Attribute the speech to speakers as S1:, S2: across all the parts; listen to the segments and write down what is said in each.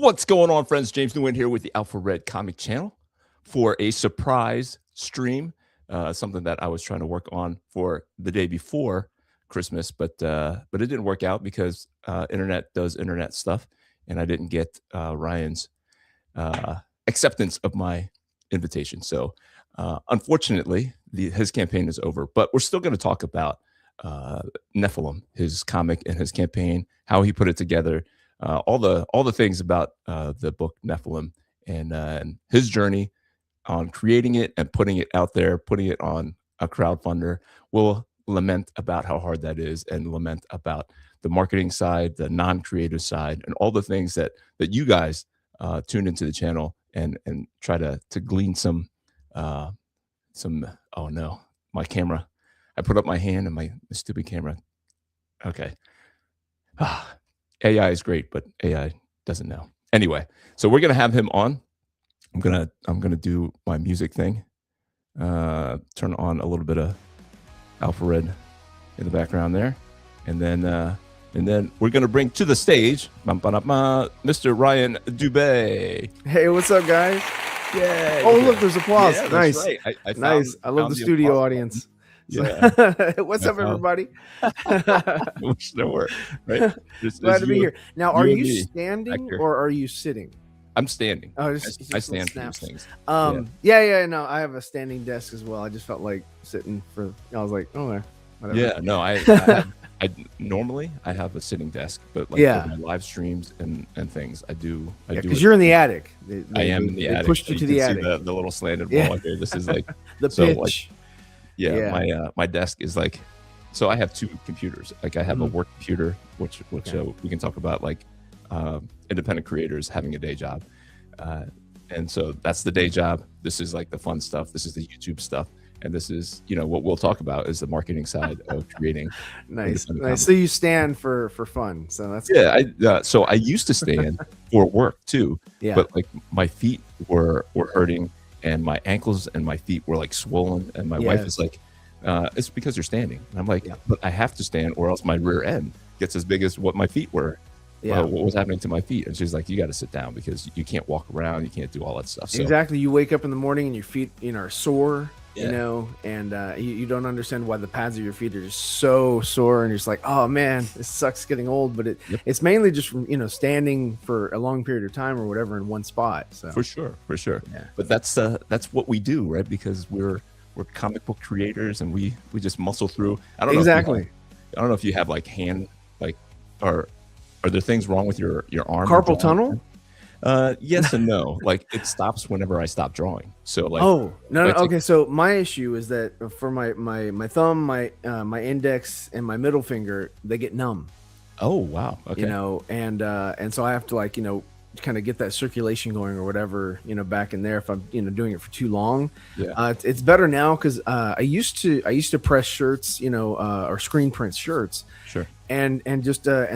S1: What's going on, friends? James Nguyen here with the Alpha Red Comic Channel for a surprise stream, something that I was trying to work on for the day before Christmas, but it didn't work out because internet does internet stuff, and I didn't get Ryan's acceptance of my invitation. So unfortunately, his campaign is over, but we're still going to talk about Nephilim, his comic and his campaign, how he put it together. All the things about the book Nephilim and his journey on creating it and putting it out there, putting it on a crowdfunder. We'll lament about how hard that is and lament about the marketing side, the non-creative side, and all the things that you guys tune into the channel and try to glean some oh no, my camera. I put up my hand and my stupid camera. Okay. AI is great, but AI doesn't know. Anyway, so we're gonna have him on. I'm gonna do my music thing. Turn on a little bit of Alpha Red in the background there, and then we're gonna bring to the stage Mr. Ryan Dube.
S2: Hey, what's up, guys?
S1: Yeah.
S2: Oh, look, there's applause.
S1: Yeah,
S2: nice.
S1: Right.
S2: Nice. I love the studio audience.
S1: Yeah.
S2: What's up, everybody?
S1: Wish there were, right?
S2: Glad to be here. Now, are you
S1: standing
S2: standing or are you sitting?
S1: I'm standing.
S2: Oh,
S1: I stand for these things.
S2: Yeah. No, I have a standing desk as well. I just felt like sitting for. I was like, oh, whatever.
S1: Yeah. No, I normally I have a sitting desk, but like for my live streams and things, I do.
S2: Because you're in the attic.
S1: I am in the attic.
S2: Pushed you to the attic.
S1: See the little slanted wall here. This is like
S2: the pitch.
S1: My desk is like, so I have two computers. Like I have a work computer, which we can talk about, like independent creators having a day job, and so that's the day job. This is like the fun stuff. This is the YouTube stuff, and this is what we'll talk about is the marketing side of creating.
S2: Nice. So you stand for fun. So that's
S1: good. So I used to stand for work too. Yeah. But like my feet were hurting. And my ankles and my feet were like swollen, and my wife is like, "It's because you're standing." And I'm like, "But I have to stand, or else my rear end gets as big as what my feet were. What was happening to my feet?" And she's like, "You got to sit down because you can't walk around, you can't do all that stuff." So,
S2: exactly. You wake up in the morning and your feet, are sore. And you don't understand why the pads of your feet are just so sore, and you're just like, oh man, this sucks getting old. But it's mainly just from standing for a long period of time or whatever in one spot. So
S1: for sure. But that's what we do, right? Because we're comic book creators, and we just muscle through. I don't know if you have like hand, like are there things wrong with your arm?
S2: Carpal tunnel?
S1: Yes and no. Like it stops whenever I stop drawing. So like,
S2: no. Okay, so my issue is that for my thumb, my index, and my middle finger, they get numb.
S1: Oh wow. Okay.
S2: And so I have to like kind of get that circulation going or whatever back in there if I'm doing it for too long. It's better now because I used to press shirts or screen print shirts.
S1: Sure.
S2: And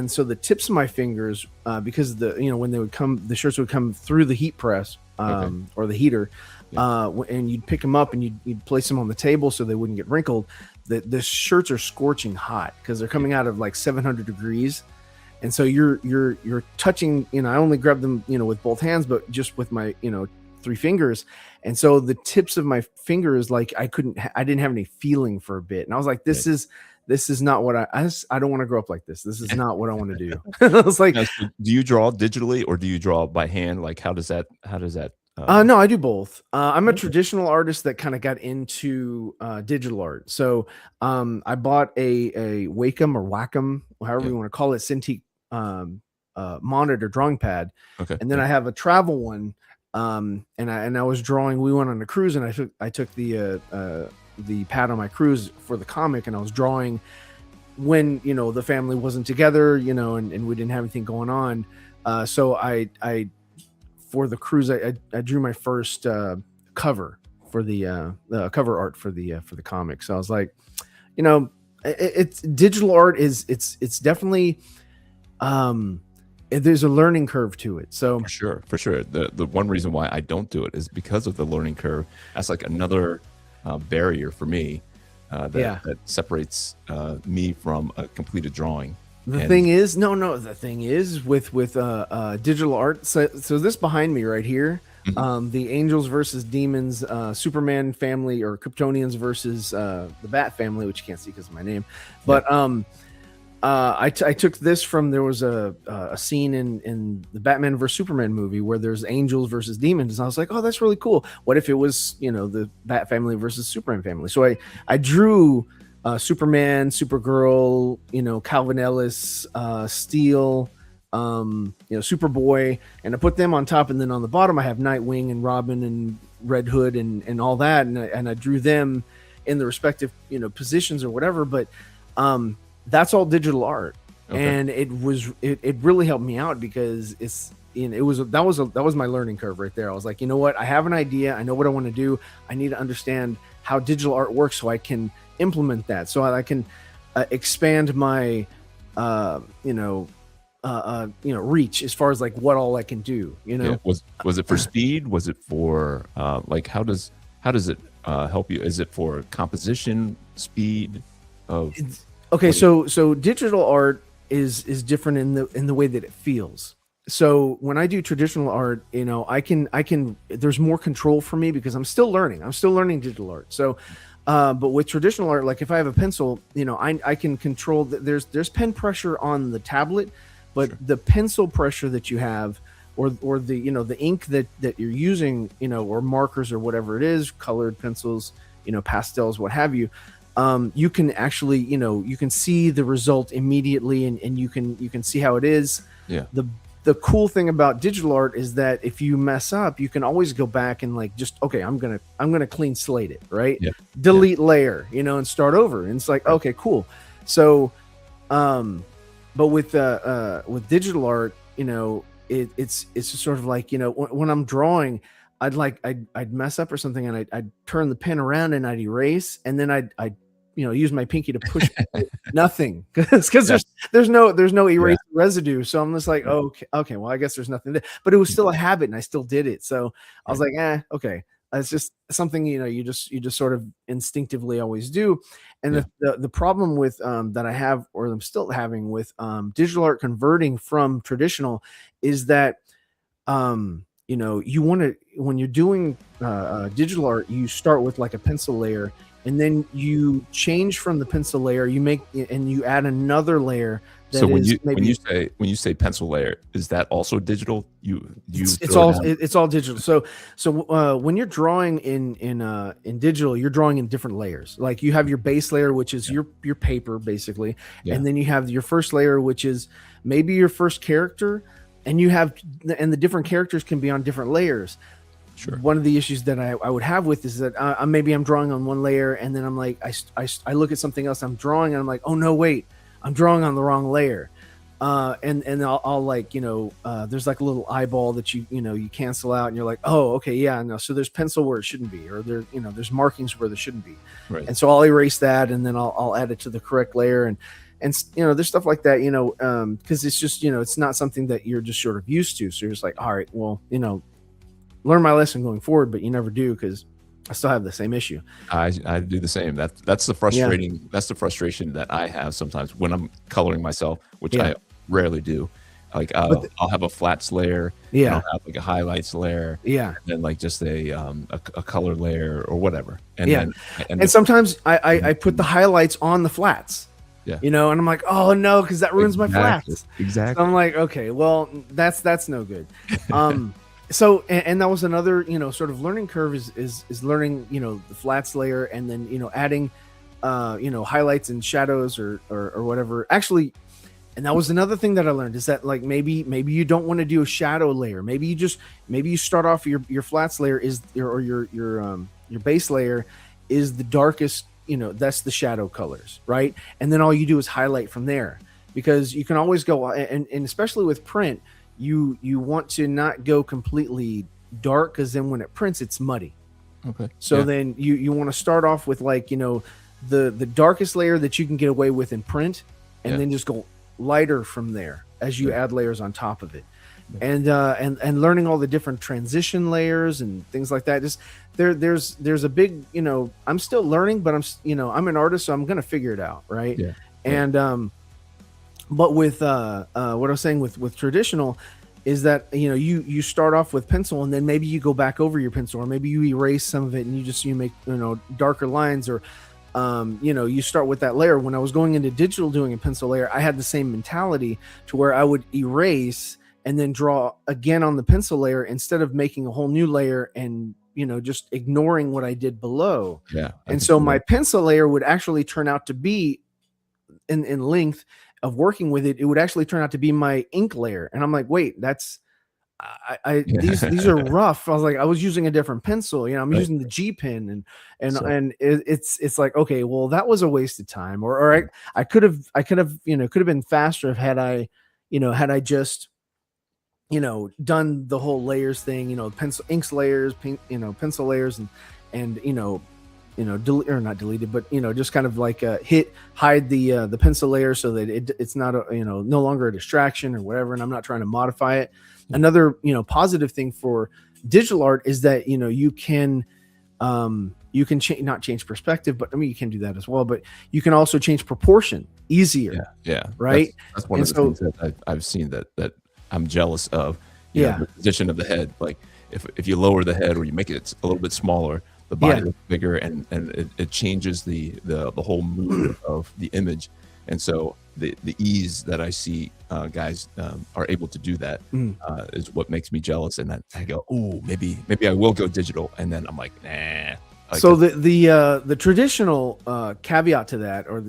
S2: so the tips of my fingers, because when they would come, the shirts would come through the heat press or the heater, and you'd pick them up and you'd place them on the table so they wouldn't get wrinkled. The shirts are scorching hot because they're coming out of like 700 degrees, and so you're touching. I only grab them with both hands, but just with my 3 fingers, and so the tips of my fingers, like I didn't have any feeling for a bit, and I was like, this is not what I don't want to grow up like this. This is not what I want to do. I was like,
S1: now, so do you draw digitally or do you draw by hand? Like, how does that?
S2: No, I do both. I'm a traditional artist that kind of got into digital art. So I bought a Wacom or Wacom, however you want to call it, Cintiq monitor drawing pad.
S1: Okay.
S2: And then I have a travel one. And I was drawing. We went on a cruise, and I took the pad on my cruise for the comic, and I was drawing when the family wasn't together, and we didn't have anything going on. So I for the cruise I drew my first cover for the cover art for the comic. So I was like, it's digital art it's definitely there's a learning curve to it. So
S1: for sure. The one reason why I don't do it is because of the learning curve. That's like another barrier for me that separates me from a completed drawing.
S2: The thing is, the thing is with digital art. So this behind me right here, the Angels versus Demons, Superman family or Kryptonians versus the Bat family, which you can't see because of my name. But I took this from, there was a scene in the Batman versus Superman movie where there's angels versus demons, and I was like, oh, that's really cool. What if it was, the Bat family versus Superman family? So I drew Superman, Supergirl, Calvin Ellis, Steel, Superboy, and I put them on top, and then on the bottom I have Nightwing and Robin and Red Hood and all that, and I drew them in the respective positions or whatever. But that's all digital art, and it really helped me out because that was my learning curve right there. I was like, you know what, I have an idea, I know what I want to do, I need to understand how digital art works so I can implement that, so I can expand my reach as far as like what all I can do.
S1: Was it for speed? Was it for like how does it help you? Is it for composition, speed of
S2: okay, so digital art is different in the way that it feels. So when I do traditional art, I can there's more control for me because I'm still learning digital art. So but with traditional art, like if I have a pencil, I can control there's pen pressure on the tablet, but the pencil pressure that you have, or the the ink that you're using, or markers or whatever it is, colored pencils, pastels, what have you, you can actually, you can see the result immediately, and you can see how it is. The cool thing about digital art is that if you mess up, you can always go back and like just, okay, I'm gonna clean slate it, right? Delete layer, and start over, and it's like, okay, cool. So but with digital art, it's just sort of like, when I'm drawing, I'd mess up or something, and I'd turn the pen around and I'd erase, and then I'd use my pinky to push nothing, because there's no erase residue. So I'm just like, oh, okay, well, I guess there's nothing there. But it was still a habit, and I still did it. So I was like, okay. It's just something, you just sort of instinctively always do. And the problem with that I have, or I'm still having with digital art converting from traditional, is that you want to, when you're doing digital art, you start with like a pencil layer, and then you change from the pencil layer, and you add another layer.
S1: So when you say pencil layer, is that also digital? It's
S2: all digital. So when you're drawing in digital, you're drawing in different layers. Like you have your base layer, which is your paper basically, and then you have your first layer, which is maybe your first character, and the different characters can be on different layers.
S1: Sure.
S2: One of the issues that I would have with is that maybe I'm drawing on one layer, and then I'm like, I look at something else I'm drawing, and I'm like, oh no, wait, I'm drawing on the wrong layer. And I'll like, there's like a little eyeball that you cancel out, and you're like, oh, okay, yeah, no. So there's pencil where it shouldn't be, or there's markings where there shouldn't be.
S1: Right.
S2: And so I'll erase that, and then I'll add it to the correct layer. And there's stuff like that, because it's just, it's not something that you're just sort of used to. So you're just like, all right, well, learn my lesson going forward, but you never do, because I still have the same issue.
S1: I do the same. That's the frustrating. That's the frustration that I have sometimes when I'm coloring myself, which I rarely do. Like I'll have a flats layer, and I'll have like a highlights layer, and then like just a color layer or whatever. And
S2: and sometimes I put the highlights on the flats. And I'm like, oh no, because that ruins my flats.
S1: Exactly.
S2: So I'm like, okay, well, that's no good. So, and that was another, sort of learning curve is learning, the flats layer, and then, adding, highlights and shadows or whatever. Actually, and that was another thing that I learned, is that like, maybe you don't want to do a shadow layer. Maybe you start off your flats layer or your base layer is the darkest, that's the shadow colors, right? And then all you do is highlight from there, because you can always go, and especially with print, you want to not go completely dark, because then when it prints, it's muddy.
S1: Okay.
S2: So then you want to start off with like, the darkest layer that you can get away with in print, and then just go lighter from there as you add layers on top of it. And learning all the different transition layers and things like that. Just there's a big, I'm still learning, but I'm an artist, so I'm going to figure it out. Right.
S1: Yeah.
S2: And, But with what I was saying with traditional is that you start off with pencil, and then maybe you go back over your pencil, or maybe you erase some of it and you make darker lines, or you start with that layer. When I was going into digital doing a pencil layer, I had the same mentality to where I would erase and then draw again on the pencil layer instead of making a whole new layer and just ignoring what I did below.
S1: Yeah.
S2: And so my pencil layer would actually turn out to be in length of working with it, it would actually turn out to be my ink layer. And I'm like, wait, that's these are rough. I was like, I was using a different pencil, I'm
S1: Right.
S2: using the G pen, and it's like, okay, well, that was a waste of time. Or I could have could have been faster had I just done the whole layers thing, pencil inks layers, pencil layers, and delete, or not deleted, but just kind of like hide the pencil layer so that it's not no longer a distraction or whatever, and I'm not trying to modify it. Another positive thing for digital art is that you can not change perspective, but I mean you can do that as well, but you can also change proportion easier.
S1: Yeah.
S2: Right.
S1: That's one of the things that I've seen that I'm jealous of. The position of the head. Like if you lower the head or you make it a little bit smaller, the body looks bigger, and it changes the whole mood of the image. And so the ease that I see guys are able to do that is what makes me jealous. And I go, oh, maybe I will go digital. And then I'm like, nah.
S2: So the traditional caveat to that, or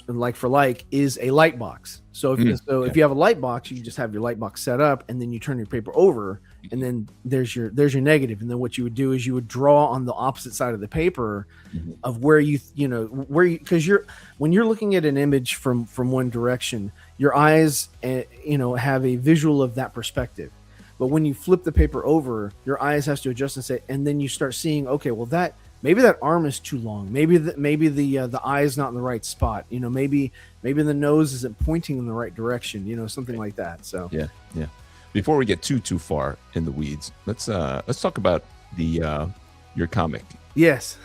S2: like for like, is a light box. So if you have a light box, you just have your light box set up, and then you turn your paper over, and then there's your negative. And then what you would do is you would draw on the opposite side of the paper of where because when you're looking at an image from one direction, your eyes have a visual of that perspective. But when you flip the paper over, your eyes has to adjust and then you start seeing, okay, well maybe that arm is too long. Maybe the eye is not in the right spot. Maybe the nose isn't pointing in the right direction. Something like that. So
S1: yeah. Before we get too far in the weeds, let's talk about your comic.
S2: Yes.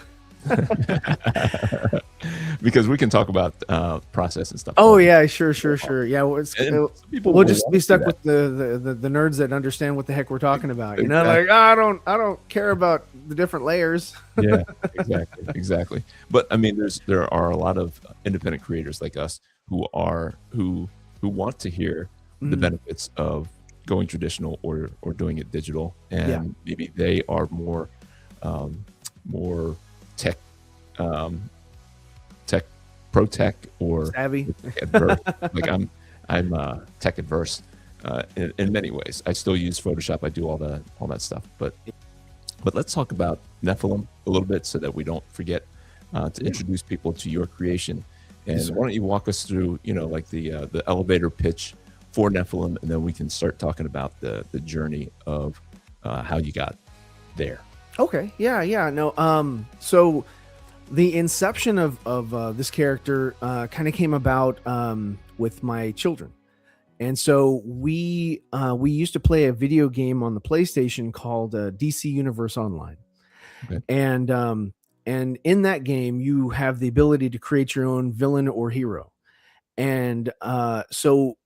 S1: Because we can talk about process and stuff.
S2: Oh yeah, sure. Yeah, we'll just be stuck with the nerds that understand what the heck we're talking about. Like I don't care about the different layers.
S1: Yeah, exactly. But I mean, there are a lot of independent creators like us who want to hear the benefits of going traditional or doing it digital, and maybe they are more tech pro tech or
S2: savvy.
S1: Adverse. Like I'm tech adverse in many ways. I still use Photoshop. I do all that stuff. But let's talk about Nephilim a little bit so that we don't forget to introduce people to your creation. And why don't you walk us through, like the elevator pitch for Nephilim, and then we can start talking about the journey of how you got there.
S2: Okay. Yeah. No. So the inception of this character kind of came about with my children. And so we used to play a video game on the PlayStation called DC Universe Online.
S1: Okay.
S2: And in that game, you have the ability to create your own villain or hero. And so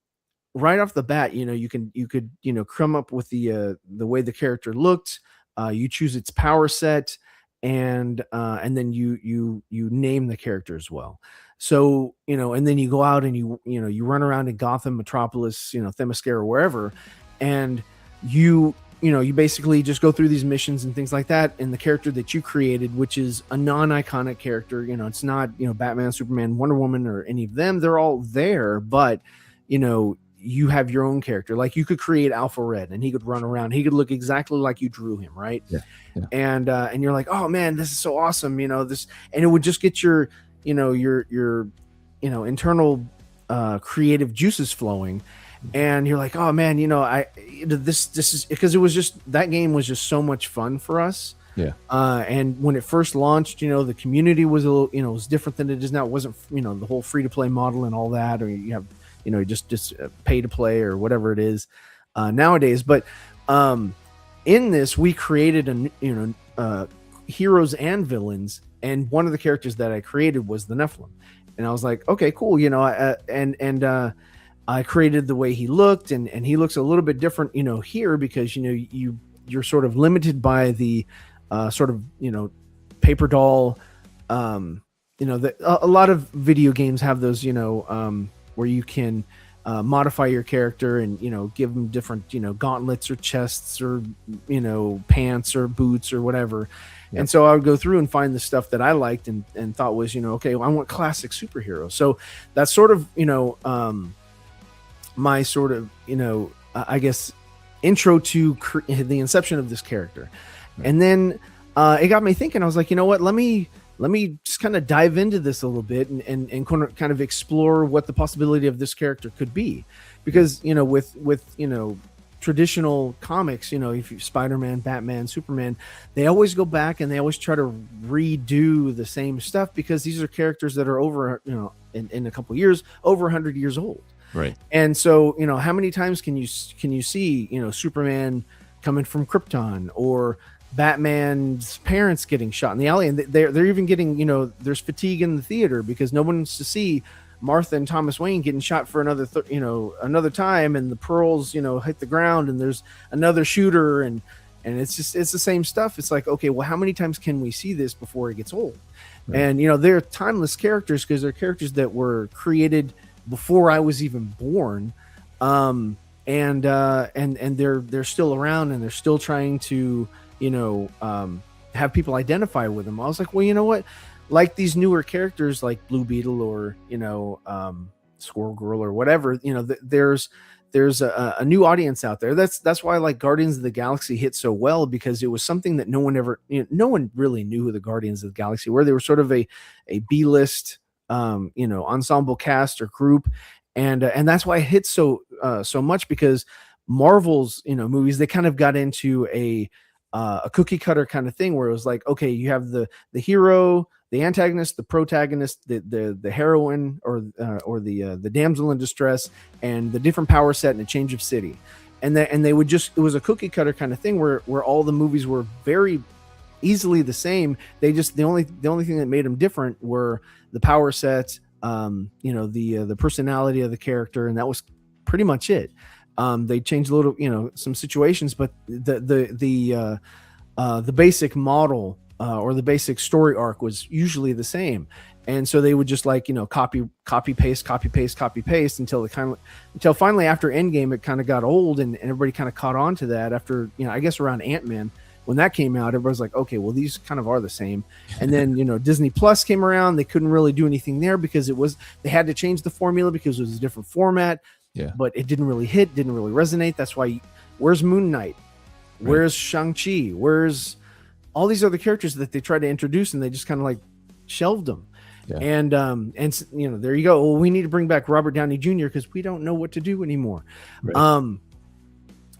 S2: right off the bat, you could come up with the way the character looked. You choose its power set, and then you name the character as well. So and then you go out and you run around in Gotham, Metropolis, Themyscira, or wherever, and you basically just go through these missions and things like that. And the character that you created, which is a non-iconic character, it's not Batman, Superman, Wonder Woman, or any of them. They're all there, but you have your own character. Like you could create Alpha Red, and he could run around. He could look exactly like you drew him, right?
S1: Yeah.
S2: And you're like, oh man, this is so awesome. This, and it would just get your internal creative juices flowing. And you're like, oh man, this is because it was just, that game was just so much fun for us.
S1: Yeah.
S2: And when it first launched, the community was a little, it was different than it is now. It wasn't, the whole free to play model and all that, or you have, just pay to play or whatever it is nowadays. But in this, we created heroes and villains, and one of the characters that I created was the Nephilim. And I was like, okay, cool. I created the way he looked, and he looks a little bit different, here, because you're sort of limited by the sort of paper doll. A lot of video games have those, where you can modify your character and give them different gauntlets or chests or pants or boots or whatever. Yep. And so I would go through and find the stuff that I liked and thought was okay, well, I want classic superheroes. So that's sort of my sort of I guess intro to the inception of this character. Right. And then it got me thinking. I was like, you know what, let me just kind of dive into this a little bit and kind of explore what the possibility of this character could be, because with traditional comics, if you Spider-Man, Batman, Superman, they always go back and they always try to redo the same stuff, because these are characters that are over in a couple of years over 100 years old.
S1: Right.
S2: And so how many times can you see Superman coming from Krypton, or Batman's parents getting shot in the alley, and they're even getting there's fatigue in the theater because no one wants to see Martha and Thomas Wayne getting shot for another another time, and the pearls hit the ground, and there's another shooter, and it's the same stuff. It's like, okay, well, how many times can we see this before it gets old? Right. And they're timeless characters because they're characters that were created before I was even born, and they're still around, and they're still trying to have people identify with them. I was like, well, you know what? Like these newer characters like Blue Beetle or, Squirrel Girl or whatever, there's a new audience out there. That's why like Guardians of the Galaxy hit so well, because it was something that no one really knew who the Guardians of the Galaxy were. They were sort of a B-list, ensemble cast or group. And that's why it hit so much, because Marvel's, movies, they kind of got into a cookie cutter kind of thing where it was like, okay, you have the hero, the antagonist, the protagonist, the heroine, or the damsel in distress, and the different power set and a change of city, and they would just, it was a cookie cutter kind of thing where all the movies were very easily the same. They just the only thing that made them different were the power sets, the personality of the character, and that was pretty much it. They changed a little, some situations, but the basic model or the basic story arc was usually the same. And so they would just copy paste until finally after Endgame it kind of got old, and everybody kind of caught on to that after, I guess around Ant-Man when that came out. Everybody's like, okay, well, these kind of are the same. And then Disney Plus came around. They couldn't really do anything there because they had to change the formula because it was a different format.
S1: Yeah.
S2: But it didn't really resonate. That's why, where's Moon Knight? Where's Shang-Chi? Where's all these other characters that they tried to introduce, and they just kind of shelved them. Yeah. And there you go. Well, we need to bring back Robert Downey Jr. because we don't know what to do anymore. Right.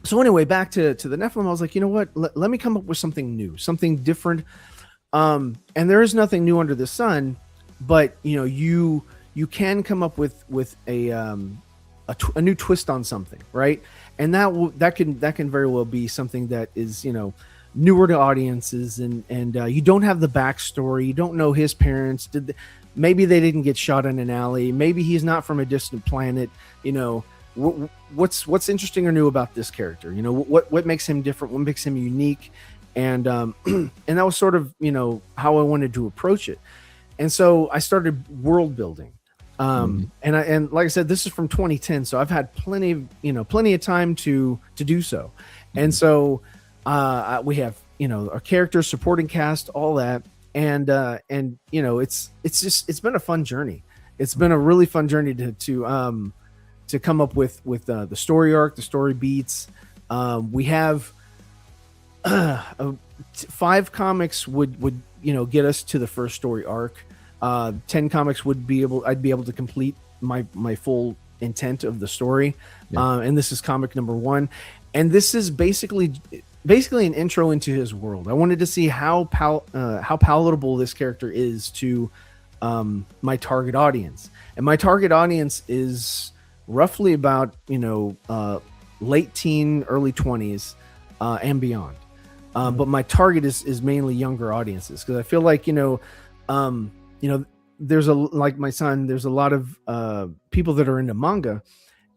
S2: So anyway, back to the Nephilim, I was like, you know what? Let me come up with something new, something different. And there is nothing new under the sun, but you can come up with a new twist on something, right? And that can very well be something that is newer to audiences, and you don't have the backstory. You don't know his parents. Maybe they didn't get shot in an alley. Maybe he's not from a distant planet. What's interesting or new about this character? What makes him different? What makes him unique? And and that was sort of how I wanted to approach it. And so I started world building. And like I said, this is from 2010, so I've had plenty of time to do so. And so we have our characters, supporting cast, all that, and it's been a fun journey. It's been a really fun journey to come up with the story arc, the story beats. We have 5 comics would get us to the first story arc. 10 comics I'd be able to complete my full intent of the story. Yeah. And this is comic number 1. And this is basically an intro into his world. I wanted to see how palatable this character is to my target audience. And my target audience is roughly about, late teen, early 20s, and beyond. But my target is mainly younger audiences, because I feel like, there's like my son, there's a lot of people that are into manga,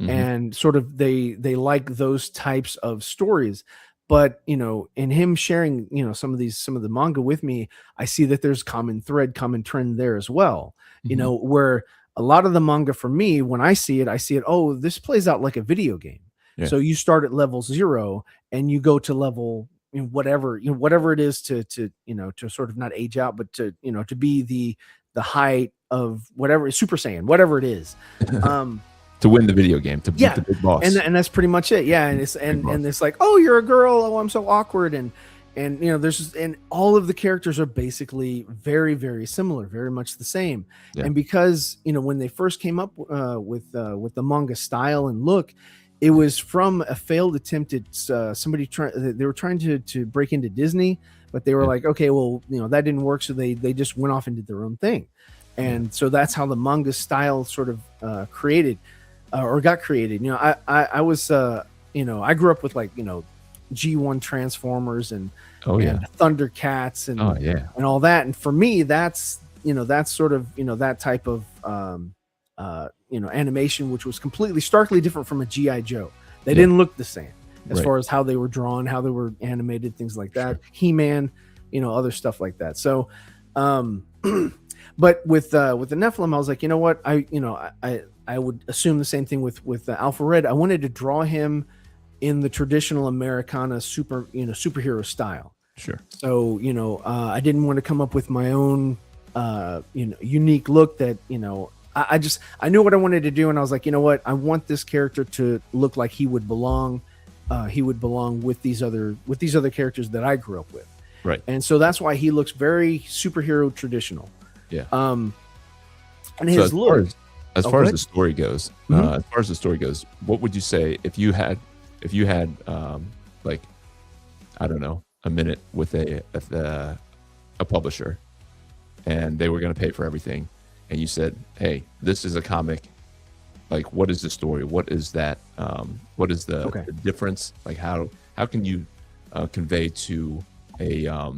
S2: and sort of they like those types of stories. But in him sharing some of the manga with me, I see that there's common trend there as well. Where a lot of the manga for me, when I see it, oh, this plays out like a video game.
S1: Yeah.
S2: So you start at level 0 and you go to level whatever it is to sort of not age out, but to be the height of whatever Super Saiyan, whatever it is.
S1: To win the video game, to beat the big boss,
S2: and that's pretty much it. Yeah, and it's like, oh, you're a girl. Oh, I'm so awkward, and there's and all of the characters are basically very, very similar, very much the same.
S1: Yeah.
S2: And because when they first came up with the manga style and look, it was from a failed attempt at somebody they were trying to break into Disney, but they were like, okay, well, that didn't work, so they just went off and did their own thing, and so that's how the manga style sort of got created. I was I grew up with like G1 Transformers and Thundercats and all that, and for me that's sort of that type of animation, which was starkly different from a G.I. Joe. They didn't look the same as far as how they were drawn, how they were animated, things like that. He-Man, other stuff like that. So but with the Nephilim, I was like, what, I would assume the same thing with Alpha Red. I wanted to draw him in the traditional Americana superhero style.
S1: Sure.
S2: So I didn't want to come up with my own unique look that I knew what I wanted to do, and I was like, what, I want this character to look like he would belong with these other characters that I grew up with.
S1: Right.
S2: And so that's why he looks very superhero traditional.
S1: Yeah.
S2: And his look.
S1: As far as the story goes, what would you say if you had like, I don't know, a minute with a publisher, and they were going to pay for everything, and you said, hey, this is a comic, like, what is the story? What is that? What is the difference? Like, how can you convey to a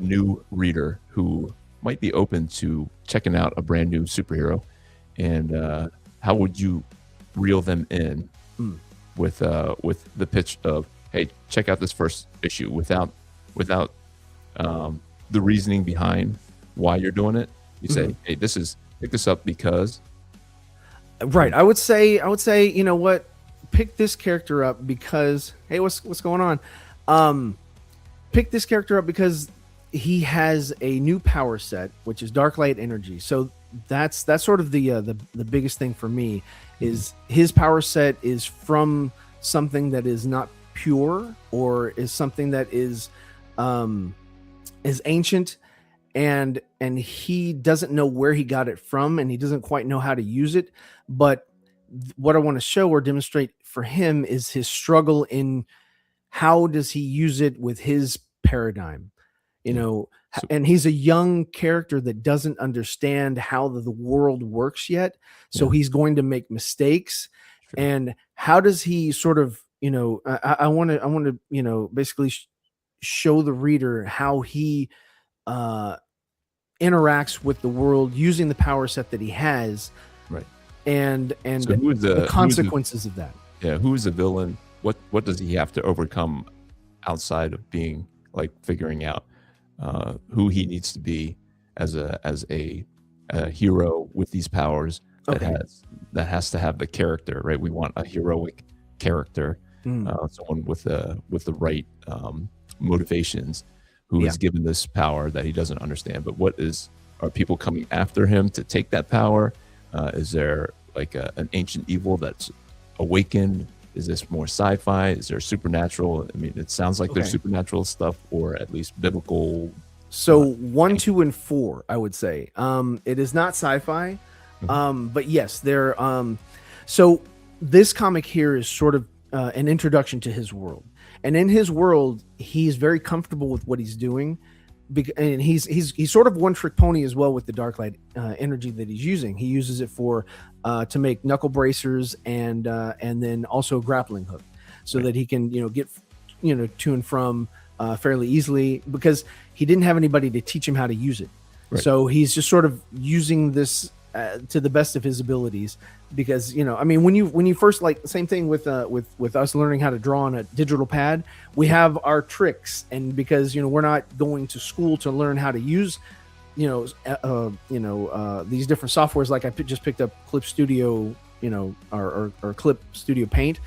S1: new reader who might be open to checking out a brand new superhero, and how would you reel them in with the pitch of, hey, check out this first issue without the reasoning behind why you're doing it? You say, hey, pick this up because,
S2: right. I would say, what, pick this character up because, hey, what's going on? Pick this character up because he has a new power set, which is dark light energy. So that's sort of the biggest thing for me is his power set is from something that is not pure, or is something that is ancient, and he doesn't know where he got it from, and he doesn't quite know how to use it. But what I want to show or demonstrate for him is his struggle in how does he use it with his paradigm. And he's a young character that doesn't understand how the world works yet. So he's going to make mistakes. Sure. And how does he sort of, I want to, basically show the reader how he interacts with the world using the power set that he has.
S1: Right.
S2: And so the consequences of that.
S1: Yeah. Who is the villain? What does he have to overcome outside of being, like, figuring out who he needs to be as a hero with these powers that has to have the character, right? We want a heroic character, someone with the right motivations, who is given this power that he doesn't understand. But are people coming after him to take that power? Is there like an ancient evil that's awakened? Is this more sci-fi? Is there supernatural? I mean, it sounds like there's supernatural stuff, or at least biblical.
S2: So 1, 2, and 4, I would say. It is not sci-fi, but yes, there. So this comic here is sort of an introduction to his world, and in his world, he's very comfortable with what he's doing, and he's sort of one trick pony as well with the dark light energy that he's using. He uses it for to make knuckle bracers and then also a grappling hook, so that he can get to and from fairly easily, because he didn't have anybody to teach him how to use it. Right. So he's just sort of using this to the best of his abilities, because I mean, when you first, like, same thing with us learning how to draw on a digital pad, we have our tricks, and because we're not going to school to learn how to use these different softwares. Like I just picked up Clip Studio, or Clip Studio Paint.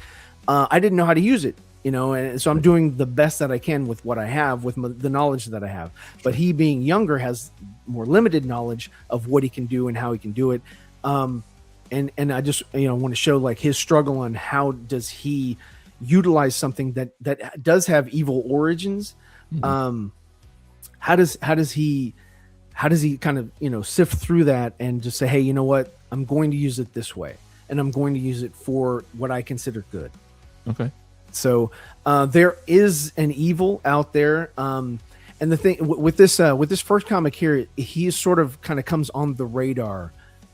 S2: I didn't know how to use it, and so I'm doing the best that I can with what I have, with the knowledge that I have. But he, being younger, has more limited knowledge of what he can do and how he can do it. And I just want to show, like, his struggle on how does he utilize something that does have evil origins. Mm-hmm. How does he kind of sift through that and just say, hey, you know what, I'm going to use it this way, and I'm going to use it for what I consider good.
S1: Okay.
S2: So there is an evil out there, and the thing with this first comic here, he sort of kind of comes on the radar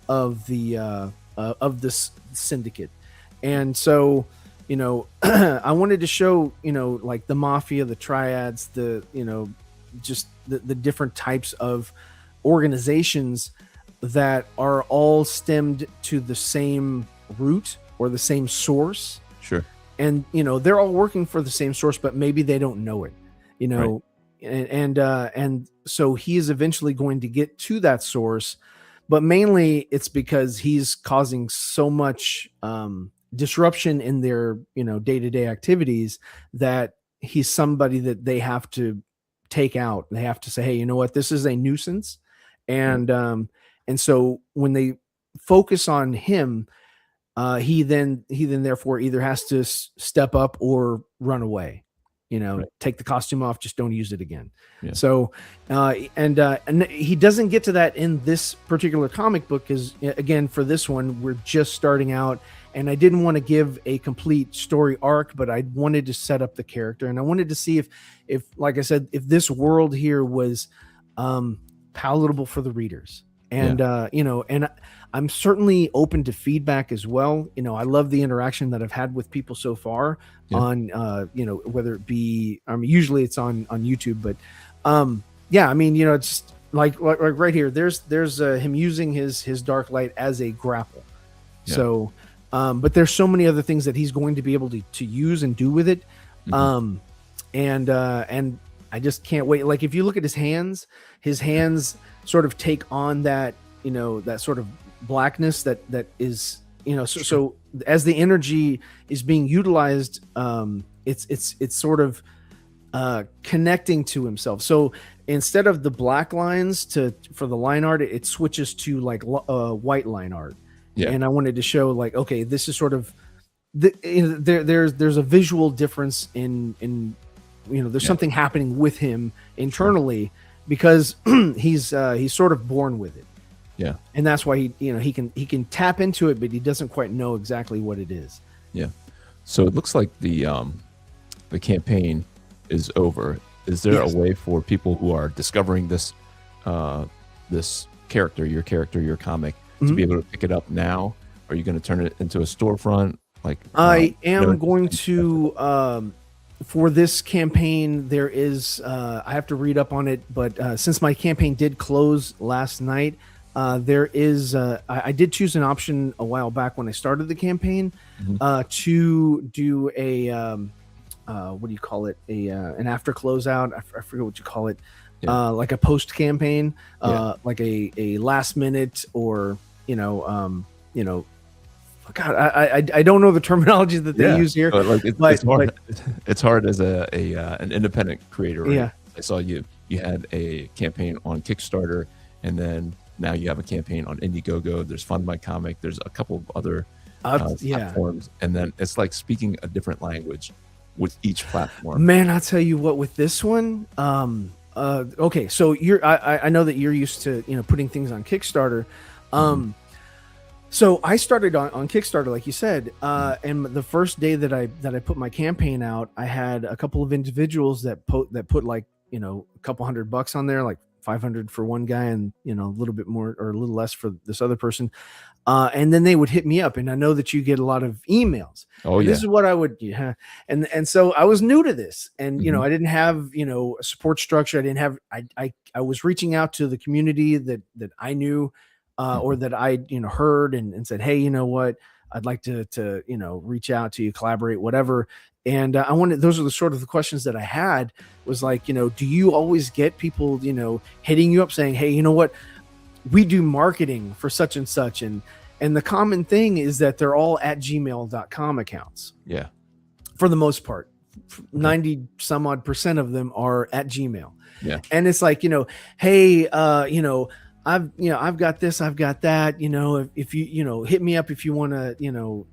S2: of this syndicate, and so I wanted to show like the mafia, the triads, just the different types of organizations that are all stemmed to the same root or the same source.
S1: Sure.
S2: And they're all working for the same source, but maybe they don't know it, right. And so he is eventually going to get to that source, but mainly it's because he's causing so much disruption in their day-to-day activities that he's somebody that they have to take out. They have to say, hey, you know what, this is a nuisance, and so when they focus on him, he then therefore either has to step up or run away, right. Take the costume off, just don't use it again. Yeah. So and he doesn't get to that in this particular comic book, because again, for this one, we're just starting out, and I didn't want to give a complete story arc, but I wanted to set up the character, and I wanted to see if like I said, if this world here was palatable for the readers. And and I'm certainly open to feedback as well. I love the interaction that I've had with people so far on whether it be, usually it's on YouTube, but I mean, it's just like right here, there's him using his dark light as a grapple. Yeah. So but there's so many other things that he's going to be able to use and do with it. Mm-hmm. And I just can't wait. Like, if you look at his hands sort of take on that, that sort of blackness that is, so as the energy is being utilized, it's sort of connecting to himself. So instead of the black lines for the line art, it switches to like white line art. Yeah. And I wanted to show, like, okay, this is sort of there's a visual difference in there's something happening with him internally. Sure. Because he's sort of born with it. Yeah. And that's why he can tap into it, but he doesn't quite know exactly what it is. Yeah.
S1: So it looks like the campaign is over. Is there a way for people who are discovering this character, your comic, to be able to pick it up now? Are you going to turn it into a storefront? Like,
S2: I am going to for this campaign, there is I have to read up on it, but since my campaign did close last night, there is I did choose an option a while back when I started the campaign, to do a what do you call it, an after closeout, I forget what you call it, like a post campaign, like a last minute, or God, I don't know the terminology that they use here.
S1: It's hard. It's hard as an independent creator. Right? Yeah, I saw you had a campaign on Kickstarter, and then now you have a campaign on Indiegogo. There's Fund My Comic. There's a couple of other platforms, and then it's like speaking a different language with each platform.
S2: Man, I'll tell you what, with this one, okay, so I know that you're used to putting things on Kickstarter. So I started on Kickstarter, like you said, and the first day that I put my campaign out, I had a couple of individuals that put like a couple $100 on there, like 500 for one guy, and a little bit more or a little less for this other person, and then they would hit me up, and I know that you get a lot of emails. Oh yeah, this is what I would, and so I was new to this, and I didn't have a support structure. I didn't have I was reaching out to the community that I knew. or that I, heard and said, hey, you know what, I'd like to reach out to you, collaborate, whatever. And I wanted, those are the sort of the questions that I had, was like, do you always get people, hitting you up saying, hey, you know what, we do marketing for such and such. And the common thing is that they're all at gmail.com accounts.
S1: Yeah.
S2: For the most part, 90 some odd % of them are at Gmail.
S1: Yeah.
S2: And it's like, hey, I've got this, I've got that, if you, hit me up if you want to,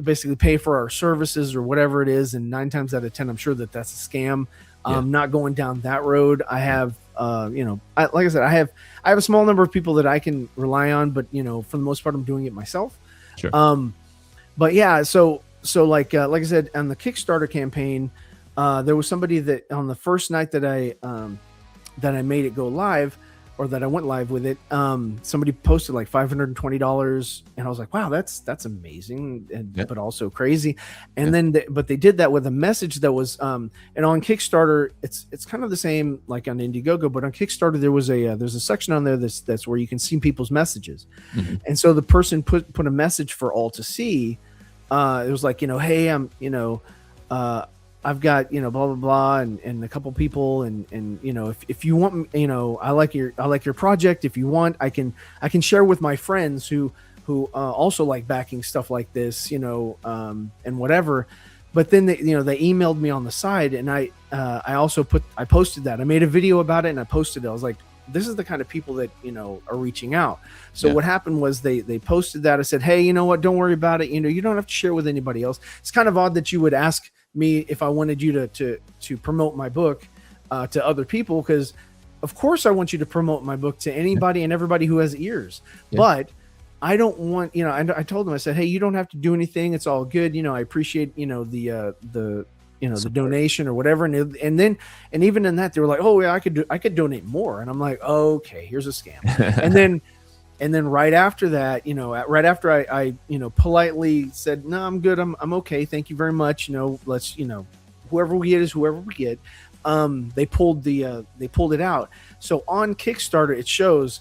S2: basically pay for our services or whatever it is. And 9 times out of 10, I'm sure that that's a scam. Not going down that road. I have, like I said, I have a small number of people that I can rely on, but for the most part, I'm doing it myself.
S1: Sure.
S2: But yeah, so like I said, on the Kickstarter campaign, there was somebody that on the first night that I made it go live, or that I went live with it, somebody posted like $520, and I was like, wow, that's amazing, but also crazy. And then but they did that with a message that was and on Kickstarter, it's kind of the same like on Indiegogo, but on Kickstarter there's a section on there that's where you can see people's messages. And so the person put a message for all to see. It was like, hey, I'm I've got, blah, blah, blah, and a couple people, and if you want, I like your project. If you want, I can share with my friends who also like backing stuff like this, and whatever. But then they emailed me on the side, and I posted that. I made a video about it and I posted it. I was like, this is the kind of people that, are reaching out. So what happened was they posted that. I said, hey, you know what? Don't worry about it. You don't have to share with anybody else. It's kind of odd that you would ask me if I wanted you to promote my book to other people, because of course I want you to promote my book to anybody and everybody who has ears. But I don't want, I told them, I said, hey, you don't have to do anything. It's all good. I appreciate, the donation or whatever. And even in that, they were like, oh yeah, I could donate more. And I'm like, okay, here's a scam. And then right after that, right after I politely said, no, I'm good. I'm okay. Thank you very much. Let's, whoever we get is whoever we get. They pulled it out. So on Kickstarter, it shows,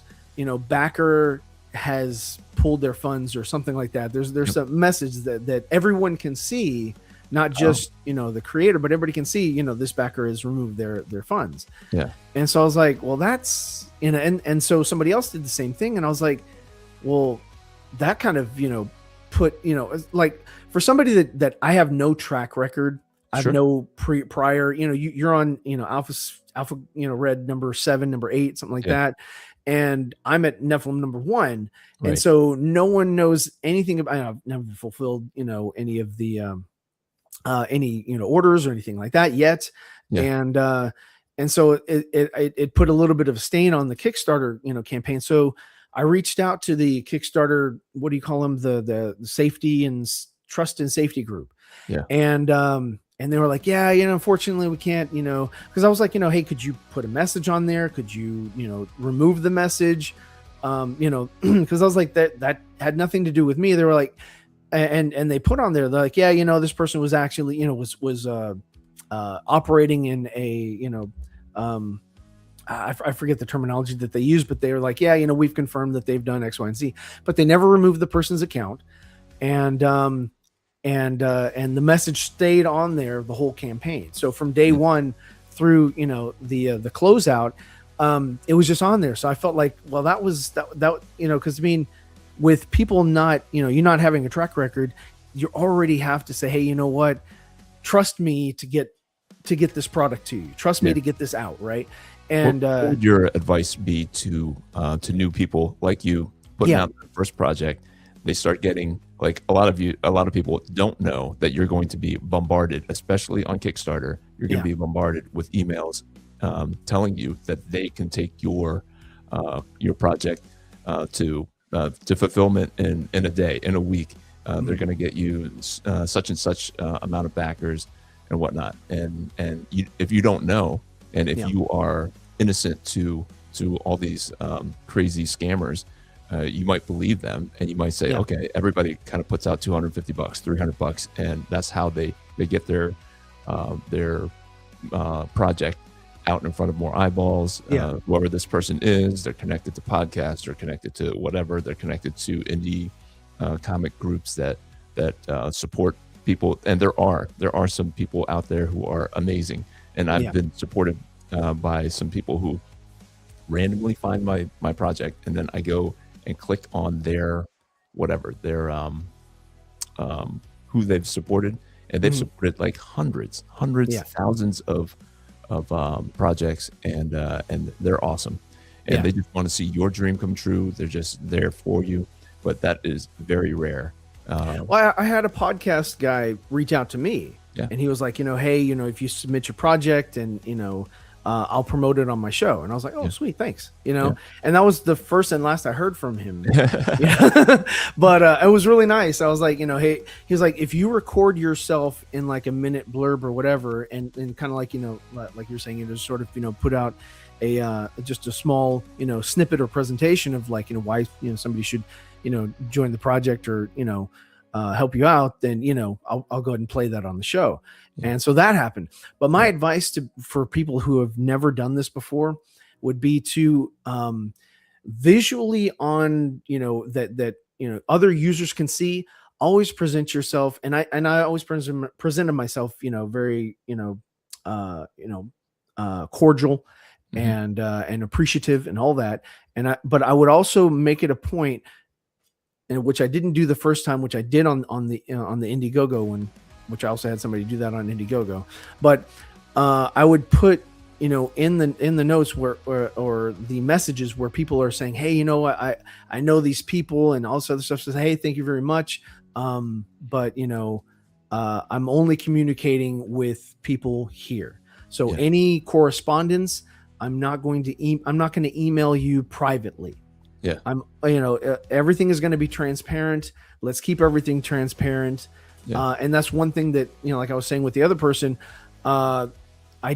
S2: backer has pulled their funds or something like that. There's a message that everyone can see, not just, the creator, but everybody can see, this backer has removed their funds. Yeah. And so I was like, well, that's, and so somebody else did the same thing. And I was like, well, that kind of, put, like for somebody that I have no track record, I have no prior, you're on, Alpha, Red number 7, number 8, something like that. And I'm at Nephilim number 1. Right. And so no one knows anything about, I've never fulfilled, any of the, any orders or anything like that yet. And so it put a little bit of a stain on the Kickstarter campaign. So I reached out to the Kickstarter, what do you call them, the safety and trust and safety group. And they were like, yeah, unfortunately we can't, because I was like, hey, could you put a message on there, could you remove the message, because I was like, that had nothing to do with me. They were like, and they put on there, they're like, yeah, this person was actually, was operating in a, I forget the terminology that they use, but they were like, yeah, we've confirmed that they've done X, Y, and Z, but they never removed the person's account. And the message stayed on there the whole campaign. So from day one through, the closeout, it was just on there. So I felt like, well, that was that, cause I mean, with people not, you not having a track record, you already have to say, hey, you know what? Trust me to get this product to you. Trust me to get this out. Right. And
S1: what would your advice be to new people like you putting out the first project? They start getting, like, a lot of people don't know that you're going to be bombarded, especially on Kickstarter. You're going to be bombarded with emails telling you that they can take your project to fulfillment in a day, in a week. They're going to get you such and such amount of backers and whatnot. And if you don't know, and if you are innocent to all these crazy scammers, you might believe them, and you might say, okay, everybody kind of puts out $250, $300, and that's how they get their project. out in front of more eyeballs. Whoever this person is, they're connected to podcasts, they're connected to whatever, they're connected to indie comic groups that support people. And there are some people out there who are amazing, and I've been supported by some people who randomly find my project, and then I go and click on their who they've supported, and they've supported like hundreds, thousands of projects, and they're awesome, and they just want to see your dream come true. They're just there for you, but that is very rare.
S2: Well, I had a podcast guy reach out to me, and he was like, hey, if you submit your project, and I'll promote it on my show. And I was like, oh, sweet, thanks. And that was the first and last I heard from him. But it was really nice. I was like, hey, he was like, if you record yourself in like a minute blurb or whatever, and kind of like, like you're saying, just sort of, put out a just a small, snippet or presentation of like, why, somebody should, join the project, or, help you out, then, I'll go ahead and play that on the show. And so that happened. But my advice for people who have never done this before would be to visually on, that other users can see, always present yourself. And I always presented myself, very, cordial and appreciative and all that. But I would also make it a point, and which I didn't do the first time, which I did on the Indiegogo one, which I also had somebody do that on Indiegogo. But I would put, in the notes where or the messages where people are saying, hey, I know these people, and all this other stuff, says, hey, thank you very much. But I'm only communicating with people here. So any correspondence, I'm not going to email you privately.
S1: Yeah.
S2: Everything is going to be transparent. Let's keep everything transparent. Yeah. And that's one thing that, like I was saying with the other person, I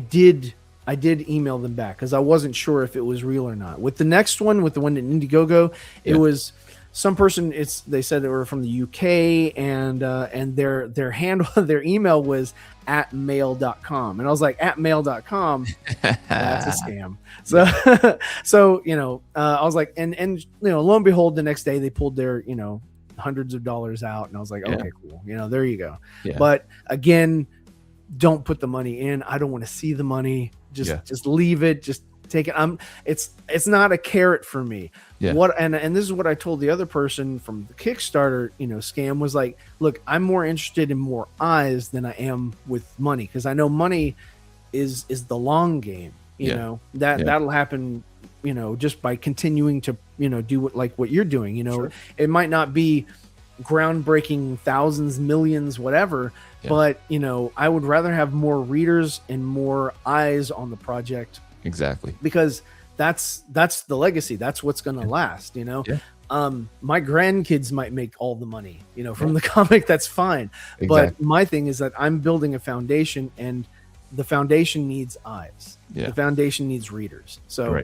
S2: did email them back because I wasn't sure if it was real or not. With the next one, with the one in Indiegogo, it was some person. They said they were from the UK, and their handle, their email was @mail.com, and I was like, @mail.com, that's a scam. So I was like, and lo and behold, the next day they pulled their hundreds of dollars out, and I was like, okay, cool, there you go. But again, don't put the money in. I don't want to see the money. Just leave it. Just take it. It's not a carrot for me. And this is what I told the other person from the Kickstarter scam, was like, look, I'm more interested in more eyes than I am with money, because I know money is the long game. That'll happen just by continuing to do what you're doing. Sure. It might not be groundbreaking, thousands, millions, whatever, but I would rather have more readers and more eyes on the project.
S1: Exactly. Because
S2: that's the legacy. That's what's going to last. My grandkids might make all the money from the comic. That's fine. Exactly. But my thing is that I'm building a foundation, and the foundation needs eyes. The foundation needs readers. So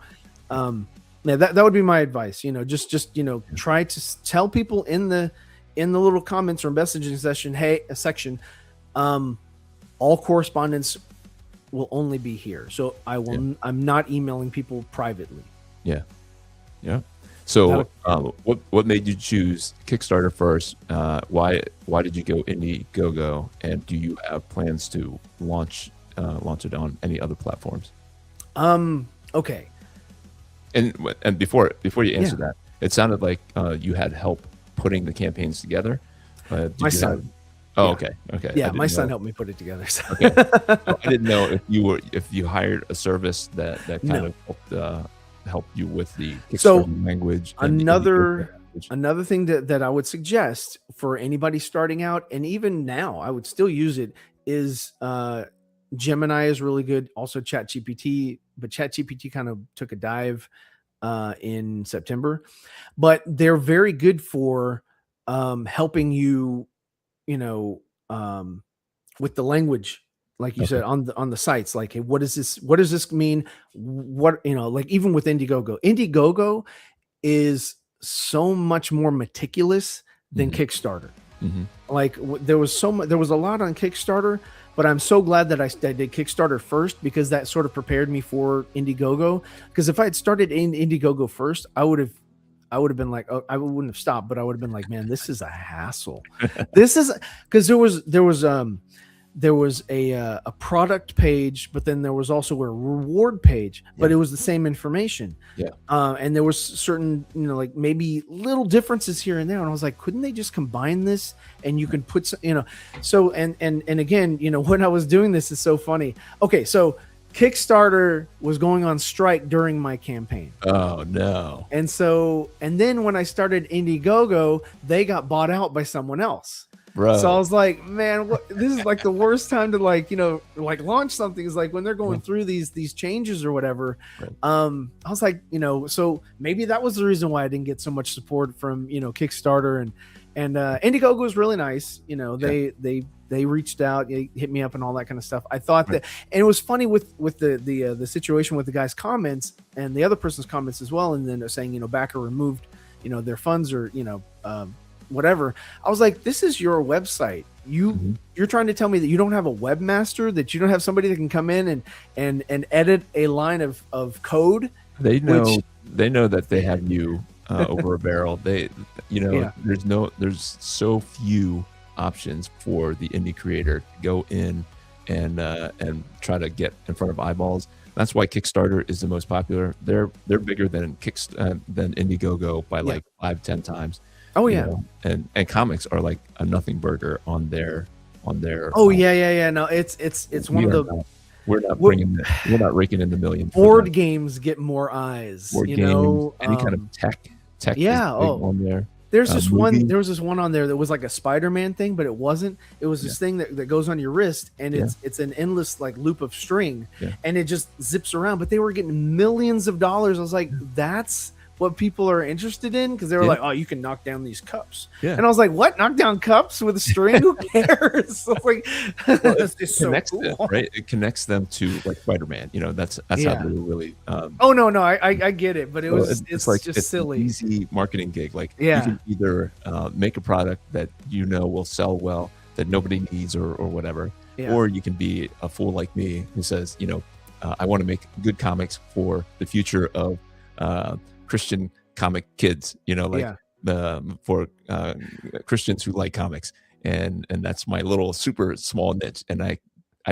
S2: that would be my advice. Just try to tell people in the little comments or messaging section, all correspondence will only be here. So I'm not emailing people privately.
S1: Yeah. So what made you choose Kickstarter first? Why did you go Indiegogo, and do you have plans to launch it on any other platforms?
S2: Okay.
S1: And before you answer that, it sounded like you had help putting the campaigns together.
S2: My son.
S1: Okay.
S2: Yeah, my son helped me put it together. So.
S1: Okay. So I didn't know if you hired a service that kind of helped you with the Kickstarter language.
S2: Another thing that I would suggest for anybody starting out, and even now I would still use it, is Gemini is really good. Also ChatGPT, but ChatGPT kind of took a dive in September, but they're very good for helping you, with the language, like you said, on the sites. Like, hey, what does this mean? What, like even with Indiegogo is so much more meticulous than Kickstarter. Like there was a lot on Kickstarter, but I'm so glad that I did Kickstarter first, because that sort of prepared me for Indiegogo. Because if I had started in Indiegogo first, I would have been like, oh, I wouldn't have stopped, but I would have been like, man, this is a hassle. This is because there was a product page, but then there was also a reward page, but it was the same information.
S1: Yeah.
S2: And there was certain, like maybe little differences here and there. And I was like, couldn't they just combine this and you can put some, so, and again, when I was doing this is so funny. Okay. So Kickstarter was going on strike during my campaign.
S1: Oh no.
S2: And then when I started Indiegogo, they got bought out by someone else.
S1: Bro.
S2: So I was like, man, this is like the worst time to like launch something, is like when they're going through these changes or whatever.
S1: Right.
S2: I was like, so maybe that was the reason why I didn't get so much support from, Kickstarter and Indiegogo was really nice. They reached out, they hit me up and all that kind of stuff. I thought that, and it was funny with the situation with the guy's comments and the other person's comments as well. And then saying, backer removed, their funds or, whatever. I was like, this is your website. You're trying to tell me that you don't have a webmaster, that you don't have somebody that can come in and edit a line of code.
S1: They know that they have you over a barrel. There's so few options for the indie creator to go in and try to get in front of eyeballs. That's why Kickstarter is the most popular. They're bigger than Indiegogo by like 5-10 times.
S2: Oh yeah,
S1: and comics are like a nothing burger on their.
S2: Oh yeah. No, it's one of the.
S1: We're not raking in the millions.
S2: Board games get more eyes.
S1: Board games, any kind of tech.
S2: Yeah.
S1: On there.
S2: There was this one on there that was like a Spider-Man thing, but it wasn't. It was this thing that goes on your wrist, and it's an endless like loop of string, and it just zips around. But they were getting millions of dollars. I was like, that's what people are interested in, because they were like, oh, you can knock down these cups. And I was like, what? Knock down cups with a string? Who cares? I was like,
S1: it connects them, right? It connects them to like Spider-Man. That's how they really.
S2: Oh no, I get it, but it's just silly.
S1: An easy marketing gig. Like you can either make a product that will sell well, that nobody needs or whatever, or you can be a fool like me who says, I want to make good comics for the future of Christian comic kids, for Christians who like comics, and that's my little super small niche, and I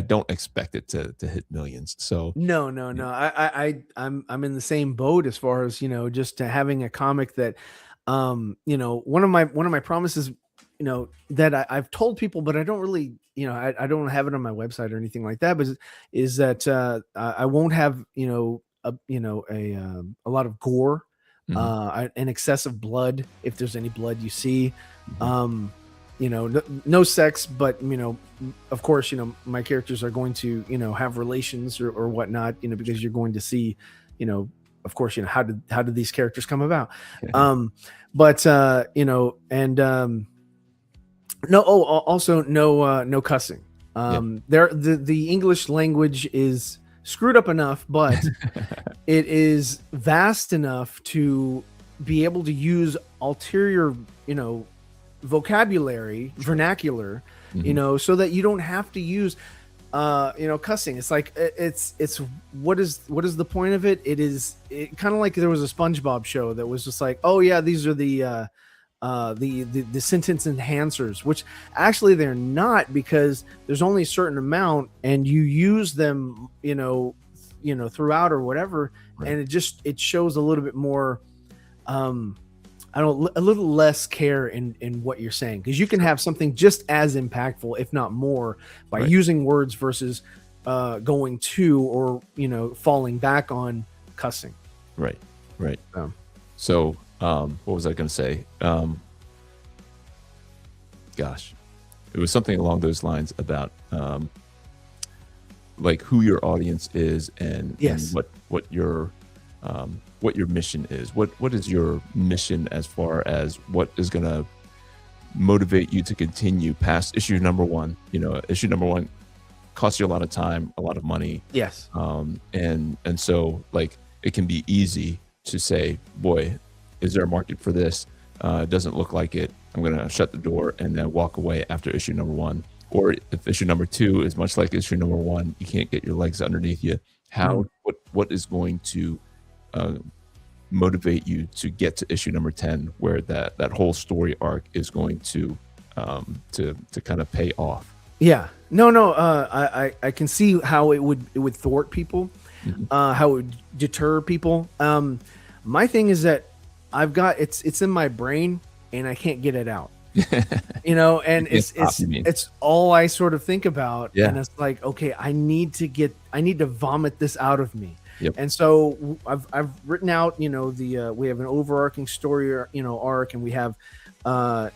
S1: don't expect it to hit millions. So
S2: no. I'm in the same boat as far as just to having a comic that one of my promises that I've told people, but I don't really I don't have it on my website or anything like that, but is that I won't have a lot of gore, and excessive blood, if there's any blood you see, no sex, but of course my characters are going to have relations or whatnot, because you're going to see of course how did these characters come about. Also no cussing. The English language is screwed up enough, but it is vast enough to be able to use ulterior, vocabulary, vernacular, so that you don't have to use, cussing. It's like, it's what is the point of it? It kind of like there was a SpongeBob show that was just like, oh yeah, these are the sentence enhancers, which actually they're not, because there's only a certain amount and you use them throughout or whatever, and it shows a little bit more a little less care in what you're saying, because you can have something just as impactful, if not more, by using words versus going to or falling back on cussing.
S1: Right. So what was I going to say? Gosh, it was something along those lines about like who your audience is and what your mission is. What is your mission as far as what is going to motivate you to continue past issue number one? Issue number one costs you a lot of time, a lot of money.
S2: Yes.
S1: And so like it can be easy to say, boy, is there a market for this? It doesn't look like it. I'm going to shut the door and then walk away after issue number one. or if issue number 2 is much like issue number 1, you can't get your legs underneath you. What is going to motivate you to get to issue number 10, where that whole story arc is going to kind of pay off?
S2: Yeah. No. I can see how it would thwart people, how it would deter people. My thing is that I've got it's in my brain and I can't get it out. And it's all I sort of think about.
S1: Yeah.
S2: And it's like, okay, I need to vomit this out of me.
S1: Yep.
S2: And so I've written out, we have an overarching story, arc, and we have, all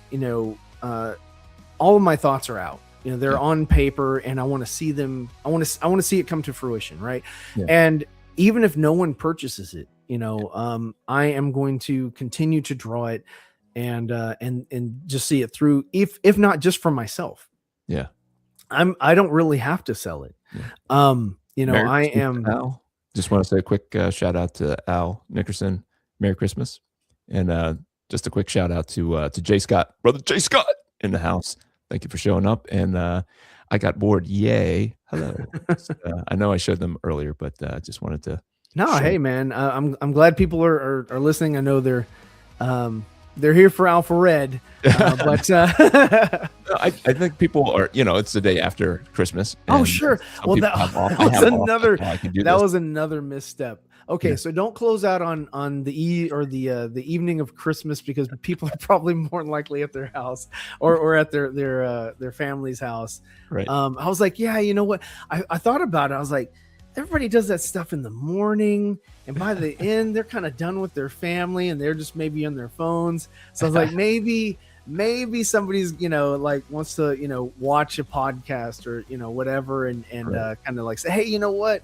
S2: of my thoughts are out. They're on paper, and I want to see them. I want to see it come to fruition, right? Yeah. And even if no one purchases it, I am going to continue to draw it, and just see it through. If not just for myself,
S1: yeah,
S2: I don't really have to sell it. Yeah. I am.
S1: Al. Just want to say a quick shout out to Al Nickerson. Merry Christmas, and just a quick shout out to Jay Scott, brother Jay Scott in the house. Thank you for showing up. And I got bored. Yay! Hello. I know I showed them earlier, but just wanted to.
S2: No, hey man, I'm glad people are listening. I know they're here for Alpha Red, but
S1: I think people are. It's the day after Christmas.
S2: Oh sure. Well, that was another misstep. Okay, yeah. So don't close out on the evening of Christmas, because people are probably more than likely at their house or at their family's house.
S1: Right.
S2: I was like, yeah, you know what? I thought about it. I was like, everybody does that stuff in the morning, and by the end, they're kind of done with their family, and they're just maybe on their phones. So I was like, maybe somebody's wants to watch a podcast or whatever, and right. Kind of like say, hey, you know what?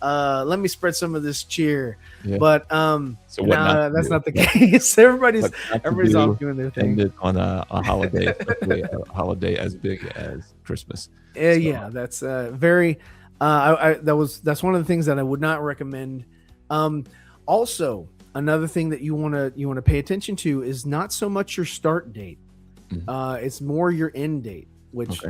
S2: Let me spread some of this cheer. Yeah. But that's not the case. Everybody's off doing their thing.
S1: Ended on a holiday, especially a holiday as big as Christmas.
S2: Yeah, that's very. That's one of the things that I would not recommend. Also, another thing that you want to pay attention to is not so much your start date. Mm-hmm. It's more your end date, which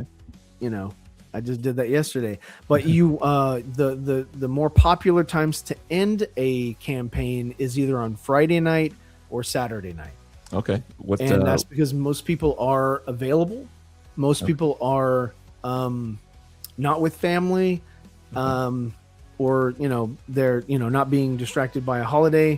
S2: I just did that yesterday. But the more popular times to end a campaign is either on Friday night or Saturday night.
S1: Okay.
S2: That's because most people are available. Most people are not with family, or they're not being distracted by a holiday.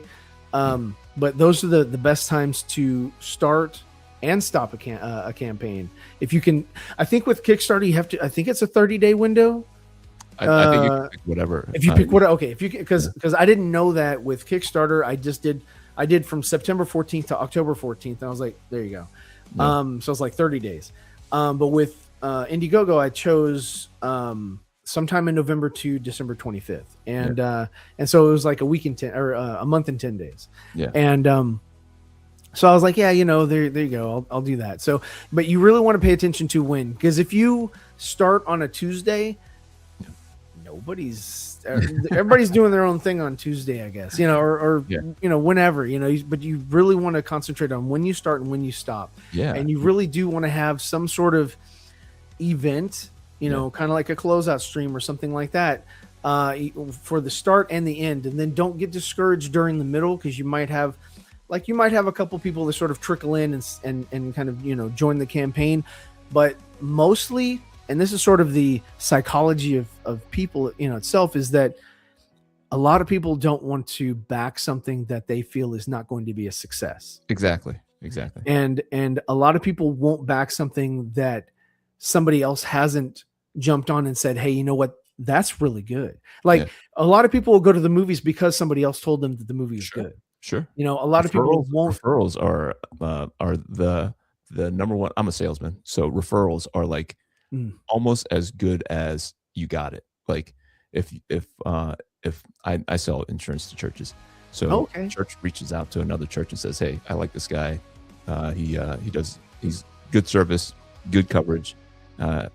S2: But those are the best times to start and stop a campaign. If you can, I think with Kickstarter you have to. I think it's a 30-day window.
S1: I think you can pick whatever.
S2: If you pick what, okay. If you because I didn't know that with Kickstarter. I did from September 14th to October 14th, and I was like, there you go. Yeah. So it's like 30 days. But with Indiegogo, I chose sometime in November to December 25th, and so it was like a week and 10 or a month and 10 days.
S1: Yeah,
S2: and so I was like, yeah, there you go. I'll do that. So, but you really want to pay attention to when, because if you start on a Tuesday, everybody's doing their own thing on Tuesday, I guess, or whenever, but you really want to concentrate on when you start and when you stop.
S1: Yeah.
S2: And you really do want to have some sort of event, kind of like a closeout stream or something like that, for the start and the end. And then don't get discouraged during the middle, because you might have a couple people that sort of trickle in and kind of, join the campaign. But mostly, and this is sort of the psychology of people, itself, is that a lot of people don't want to back something that they feel is not going to be a success.
S1: Exactly.
S2: And a lot of people won't back something that somebody else hasn't jumped on and said, hey, you know what? That's really good. A lot of people will go to the movies because somebody else told them that the movie is good.
S1: Sure.
S2: A lot of people won't.
S1: Referrals are the number one. I'm a salesman, so referrals are like almost as good as you got it. Like if I sell insurance to churches, so church reaches out to another church and says, hey, I like this guy. He's good service, good coverage,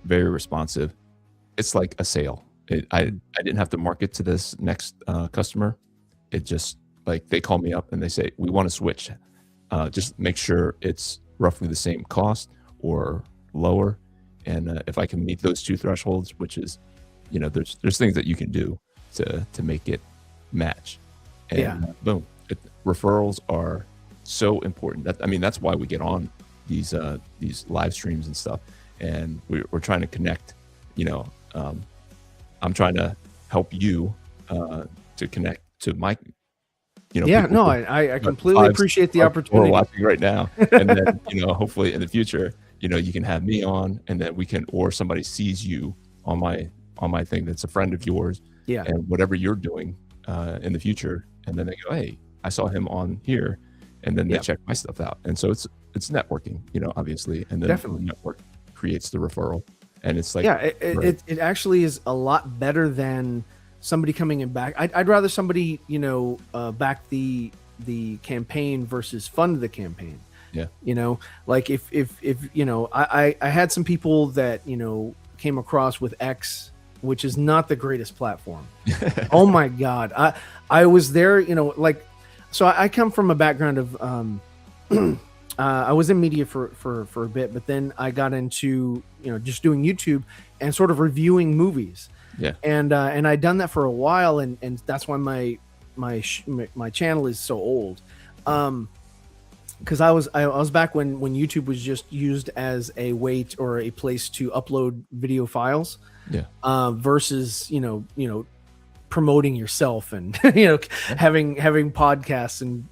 S1: very responsive. It's like a sale. I didn't have to market to this next customer. It just, like, they call me up and they say, we want to switch. Just make sure it's roughly the same cost or lower. And if I can meet those two thresholds, which is, there's things that you can do to make it match. And
S2: Yeah.
S1: Boom. Referrals are so important. That's why we get on these live streams and stuff. And we're trying to connect, I'm trying to help you to connect to my,
S2: Yeah,
S1: people
S2: no,
S1: who
S2: I
S1: got
S2: completely
S1: 5,
S2: appreciate the
S1: 5 people who are
S2: opportunity.
S1: watching right now. And then, hopefully in the future, you can have me on, and then or somebody sees you on my thing that's a friend of yours,
S2: Yeah,
S1: and whatever you're doing in the future, and then they go, hey, I saw him on here, and then they
S2: Yep.
S1: check my stuff out. And so it's networking, obviously, and then
S2: Definitely.
S1: the network creates the referral. And it's like,
S2: yeah,
S1: right.
S2: it actually is a lot better than somebody coming in back. I'd rather somebody back the campaign versus fund the campaign.
S1: Yeah.
S2: Like if I had some people that came across with X, which is not the greatest platform. Oh my God, I was there. So I come from a background of I was in media for a bit, but then I got into just doing YouTube and sort of reviewing movies.
S1: Yeah.
S2: And I'd done that for a while, and that's why my channel is so old. Because I was back when YouTube was just used as a way or a place to upload video files.
S1: Yeah.
S2: Versus promoting yourself and having podcasts and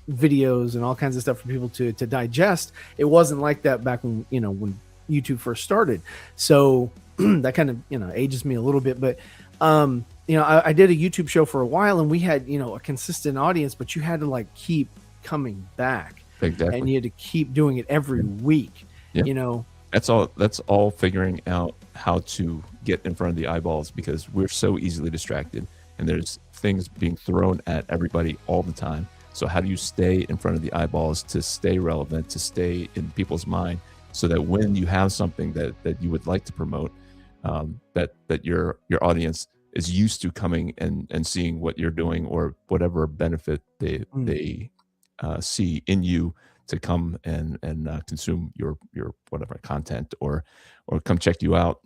S2: videos and all kinds of stuff for people to digest. It wasn't like that back when when YouTube first started. So that kind of ages me a little bit, but I did a YouTube show for a while, and we had a consistent audience, but you had to keep coming back.
S1: Exactly.
S2: And you had to keep doing it every week.
S1: Yeah. That's all figuring out how to get in front of the eyeballs, because we're so easily distracted, and there's things being thrown at everybody all the time. So how do you stay in front of the eyeballs to stay relevant, to stay in people's mind, so that when you have something that you would like to promote, that your audience is used to coming and seeing what you're doing, or whatever benefit they see in you, to come and consume your whatever content, or come check you out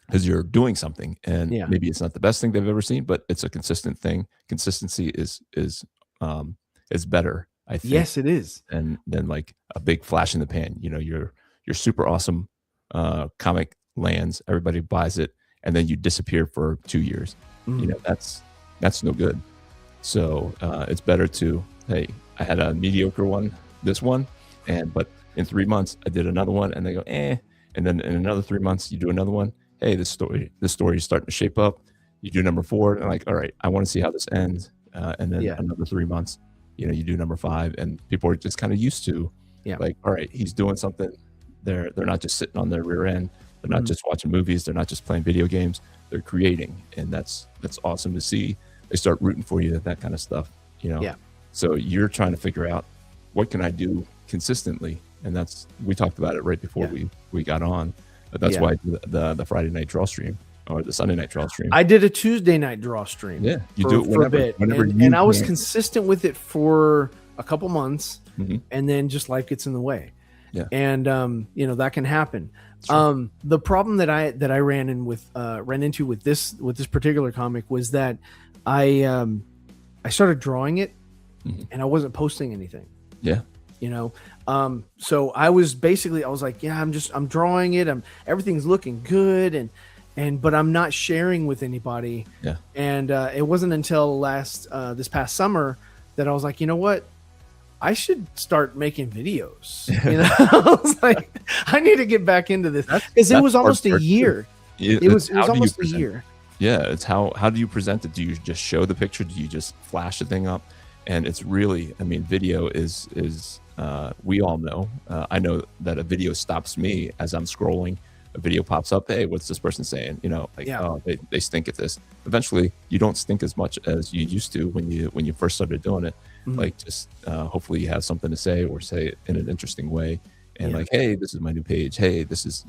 S1: because you're doing something. And maybe it's not the best thing they've ever seen, but it's a consistent thing. Consistency is better, I think.
S2: Yes, it is.
S1: And then like a big flash in the pan, your super awesome comic lands, everybody buys it, and then you disappear for 2 years. That's no good. So it's better to, hey, I had a mediocre one, this one, but in 3 months I did another one, and they go, and then in another 3 months you do another one. Hey, this story is starting to shape up. You do number 4, and like, all right, I want to see how this ends. And then another 3 months, you do number 5, and people are just kind of used to, like, all right, he's doing something. They're not just sitting on their rear end. They're not just watching movies. They're not just playing video games. They're creating, and that's awesome to see. They start rooting for you, that kind of stuff. So you're trying to figure out, what can I do consistently? And we talked about it right before we got on. But that's why I do the Friday night draw stream, or the Sunday night draw stream.
S2: I did a Tuesday night draw stream.
S1: Yeah, you do it
S2: for a bit, and I was
S1: can.
S2: consistent with it for a couple months, and then just life gets in the way.
S1: Yeah,
S2: and that can happen. The problem that I ran into with this particular comic was that I started drawing it, and I wasn't posting anything.
S1: Yeah.
S2: So I was like, I'm drawing it. Everything's looking good. But I'm not sharing with anybody.
S1: Yeah.
S2: And it wasn't until this past summer that I was like, you know what? I should start making videos. I was like, I need to get back into this, because it was almost a year. It was almost a year.
S1: Yeah. It's how do you present it? Do you just show the picture? Do you just flash the thing up? And it's really, video is we all know. I know that a video stops me as I'm scrolling. A video pops up. Hey, what's this person saying? Oh, they stink at this. Eventually, you don't stink as much as you used to when you first started doing it. Like, just hopefully you have something to say, or say it in an interesting way. And like, hey, this is my new page. Hey, this is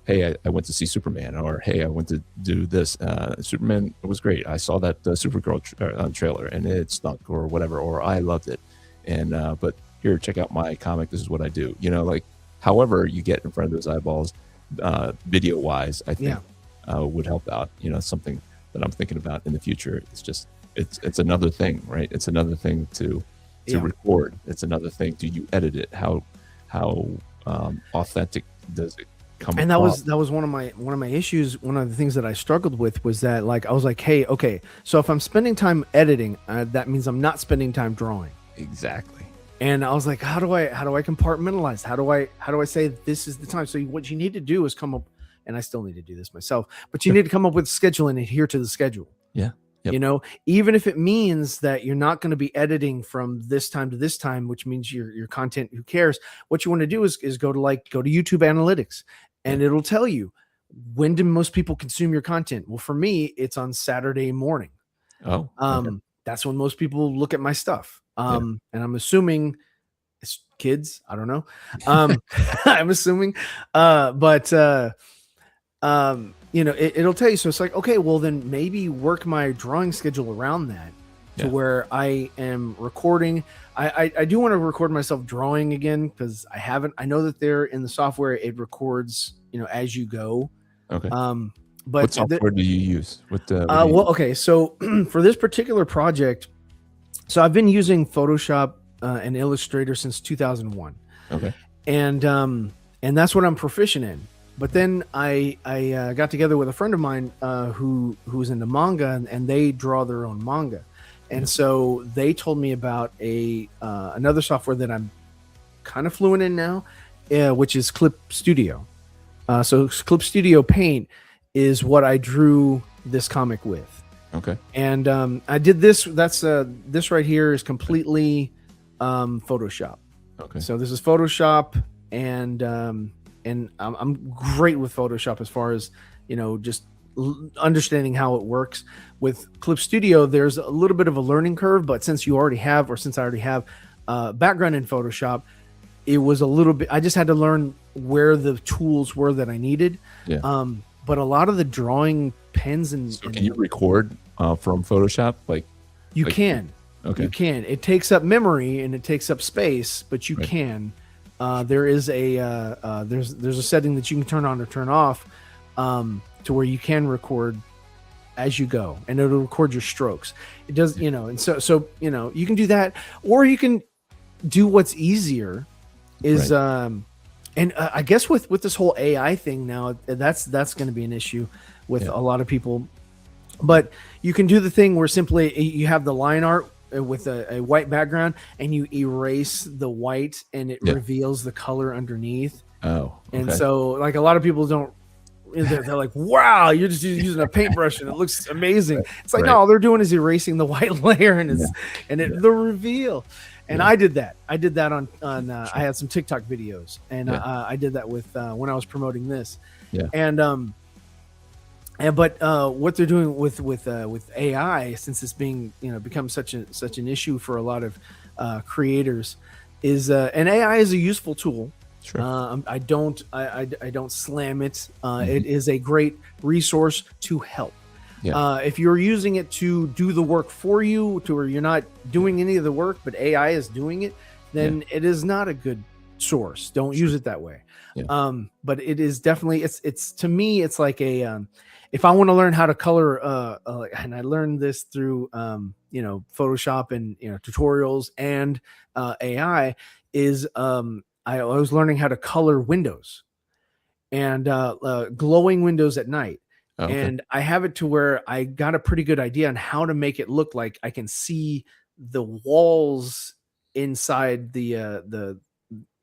S1: hey, I went to see Superman, or hey, I went to do this. Superman, it was great. I saw that Supergirl trailer, and it stunk, or whatever, or I loved it. And but here, check out my comic. This is what I do. however you get in front of those eyeballs, video wise, I think would help out. Something that I'm thinking about in the future. It's just it's another thing, right? It's another thing to record. It's another thing. Do you edit it? How authentic does it come?
S2: And that was one of my issues. One of the things that I struggled with was that, like, I was like, hey, okay, so if I'm spending time editing, that means I'm not spending time drawing.
S1: Exactly.
S2: And I was like, how do I compartmentalize? How do I say this is the time? So what you need to do is come up, and I still need to do this myself, but you need to come up with a schedule and adhere to the schedule.
S1: Yeah. Yep.
S2: Even if it means that you're not going to be editing from this time to this time, which means your content, who cares? What you want to do is go to YouTube Analytics, and it'll tell you, when do most people consume your content? Well, for me, it's on Saturday morning.
S1: Oh, okay.
S2: That's when most people look at my stuff. And I'm assuming it's kids. I don't know. I'm assuming, but it'll tell you. So it's like, okay, well then maybe work my drawing schedule around that to where I am recording. I do want to record myself drawing again, because I haven't. I know that they're in the software, it records, as you go.
S1: Okay.
S2: But
S1: what software do you use?
S2: Okay. So for this particular project, so I've been using Photoshop and Illustrator since 2001.
S1: Okay.
S2: And that's what I'm proficient in. But then I got together with a friend of mine who's into manga, and they draw their own manga. And so they told me about another software that I'm kind of fluent in now, which is Clip Studio. So Clip Studio Paint is what I drew this comic with.
S1: Okay. And
S2: I did this. This right here is completely Photoshop.
S1: Okay.
S2: So this is Photoshop, and I'm great with Photoshop as far as just understanding how it works. With Clip Studio, there's a little bit of a learning curve, but since I already have background in Photoshop, it was a little bit. I just had to learn where the tools were that I needed.
S1: Yeah.
S2: But a lot of the drawing pens
S1: can you record from Photoshop?
S2: You can.
S1: Okay.
S2: You can. It takes up memory and it takes up space, but you can. There is there's a setting that you can turn on or turn off to where you can record as you go, and it'll record your strokes. It does, and so you can do that, or you can do what's easier is and I guess with this whole AI thing now, that's going to be an issue with a lot of people. But you can do the thing where simply you have the line art with a white background, and you erase the white, and it reveals the color underneath.
S1: Oh, okay.
S2: And so like a lot of people don't. They're like, wow, you're just using a paintbrush and it looks amazing. It's like, no, all they're doing is erasing the white layer and the reveal. And I did that. I did that on I had some TikTok videos, and I did that with when I was promoting this. Yeah. But what they're doing with AI, since it's being become such an issue for a lot of creators, is and AI is a useful tool.
S1: Sure.
S2: I don't slam it. It is a great resource to help. Yeah. If you're using it to do the work for you, to where you're not doing any of the work, but AI is doing it, then it is not a good source. Don't use it that way. Yeah. But it is definitely it's to me it's like a if I want to learn how to color and I learned this through Photoshop and tutorials and AI is I was learning how to color windows and glowing windows at night. Oh, okay. And I have it to where I got a pretty good idea on how to make it look like I can see the walls inside the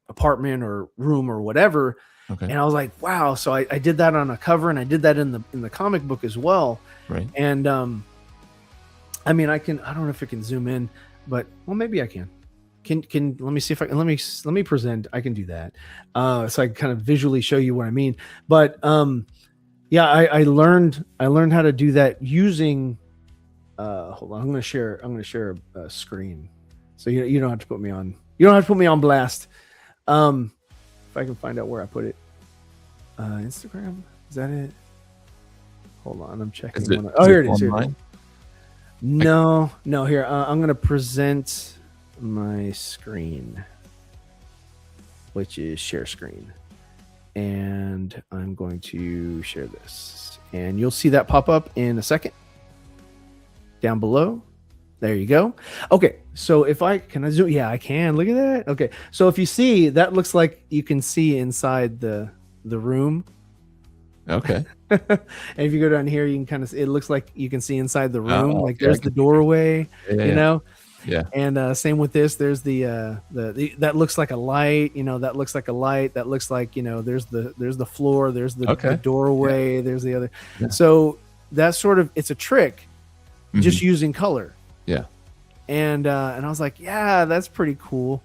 S2: apartment or room or whatever. Okay. And I was like, wow. So I did that on a cover, and I did that in the comic book as well. Right. And I mean, I don't know if it can zoom in, but maybe I can. Can let me see if I can let me present. I can do that. So I can kind of visually show you what I mean. But yeah, I learned how to do that using hold on, I'm gonna share a screen. So you don't have to put me on. You don't have to put me on blast. If I can find out where I put it. Instagram, is that it? Hold on, I'm checking. Here it is. Here. No, here. I'm gonna present my screen. which is share screen. And I'm going to share this. And you'll see that pop up in a second. Down below. There you go. Okay, so if can I zoom? Yeah, I can. Look at that. Okay, so if you see, that looks like you can see inside the room.
S1: Okay.
S2: And if you go down here, you can kind of, it looks like you can see inside the room.
S1: Oh,
S2: like
S1: okay.
S2: there's the doorway, you know?
S1: Yeah.
S2: And same with this, there's the that looks like a light, you know, that looks like a light, that looks like, you know, there's the floor, there's the doorway, there's the other.
S1: Yeah.
S2: So that's sort of, it's a trick just using color.
S1: Yeah.
S2: And I was like, yeah, that's pretty cool.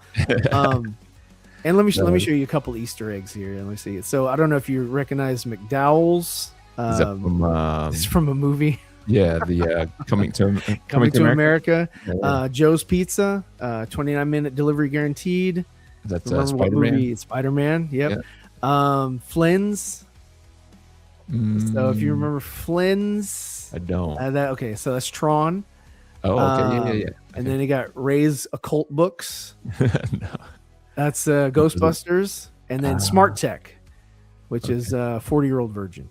S2: And let me show you a couple Easter eggs here. Let me see. So I don't know if you recognize McDowell's.
S1: Is that from,
S2: it's from a movie.
S1: Yeah, the Coming to
S2: America.
S1: Yeah.
S2: Joe's Pizza, 29-minute delivery guaranteed.
S1: That's
S2: Spider-Man. Spider-Man. Yep.
S1: Yeah.
S2: Flynn's. So if you remember Flynn's,
S1: I don't.
S2: Okay, so that's Tron.
S1: Oh, okay. Yeah.
S2: And then you got Ray's Occult Books.
S1: No.
S2: That's Ghostbusters. And then Smart Tech, which is 40-year-old virgin.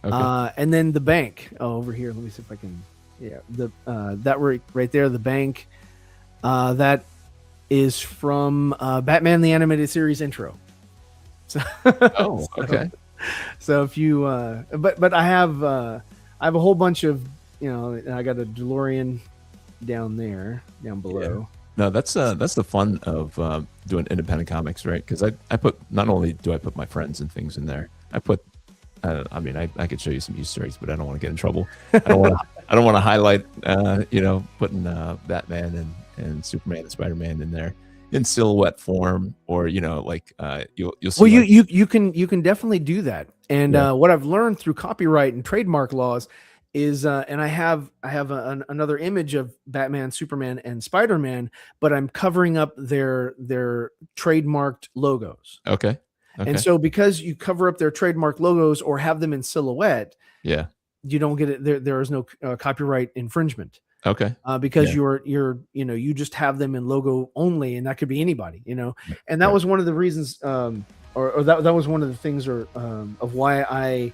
S1: Okay.
S2: And then the bank. Oh, over here. Let me see if I can. Yeah, that right there, the bank. That is from Batman the Animated Series intro. So,
S1: okay.
S2: So if you, but I have a whole bunch of, you know, I got a DeLorean down below.
S1: Yeah. No, that's the fun of doing independent comics, right? Because I put, not only do I put my friends and things in there, I put, I mean, I could show you some Easter eggs, but I don't want to get in trouble. I don't want to highlight, you know, putting Batman and Superman and Spider-Man in there in silhouette form, or, you know, like you'll see.
S2: Well, you can definitely do that. And what I've learned through copyright and trademark laws is, and I have another image of Batman, Superman, and Spider-Man, but I'm covering up their trademarked logos.
S1: Okay.
S2: And so because you cover up their trademark logos or have them in silhouette,
S1: yeah,
S2: you don't get it. There is no copyright infringement.
S1: Okay.
S2: Because you're you know, you just have them in logo only, and that could be anybody, you know. And that was one of the reasons, or that was one of the things, of why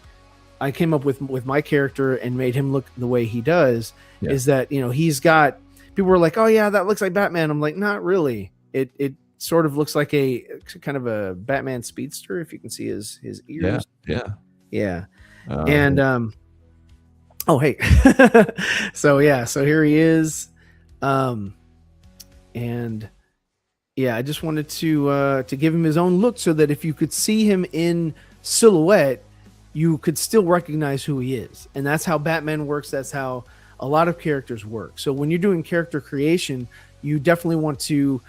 S2: I came up with my character and made him look the way he does. Yeah. Is that, you know, he's got, people were like, oh yeah, that looks like Batman. I'm like, not really. It sort of looks like a kind of a Batman speedster, if you can see his ears. Yeah. And oh, hey. So here he is. And yeah, I just wanted to give him his own look, so that if you could see him in silhouette, you could still recognize who he is. And that's how Batman works. That's how a lot of characters work. So when you're doing character creation, you definitely want to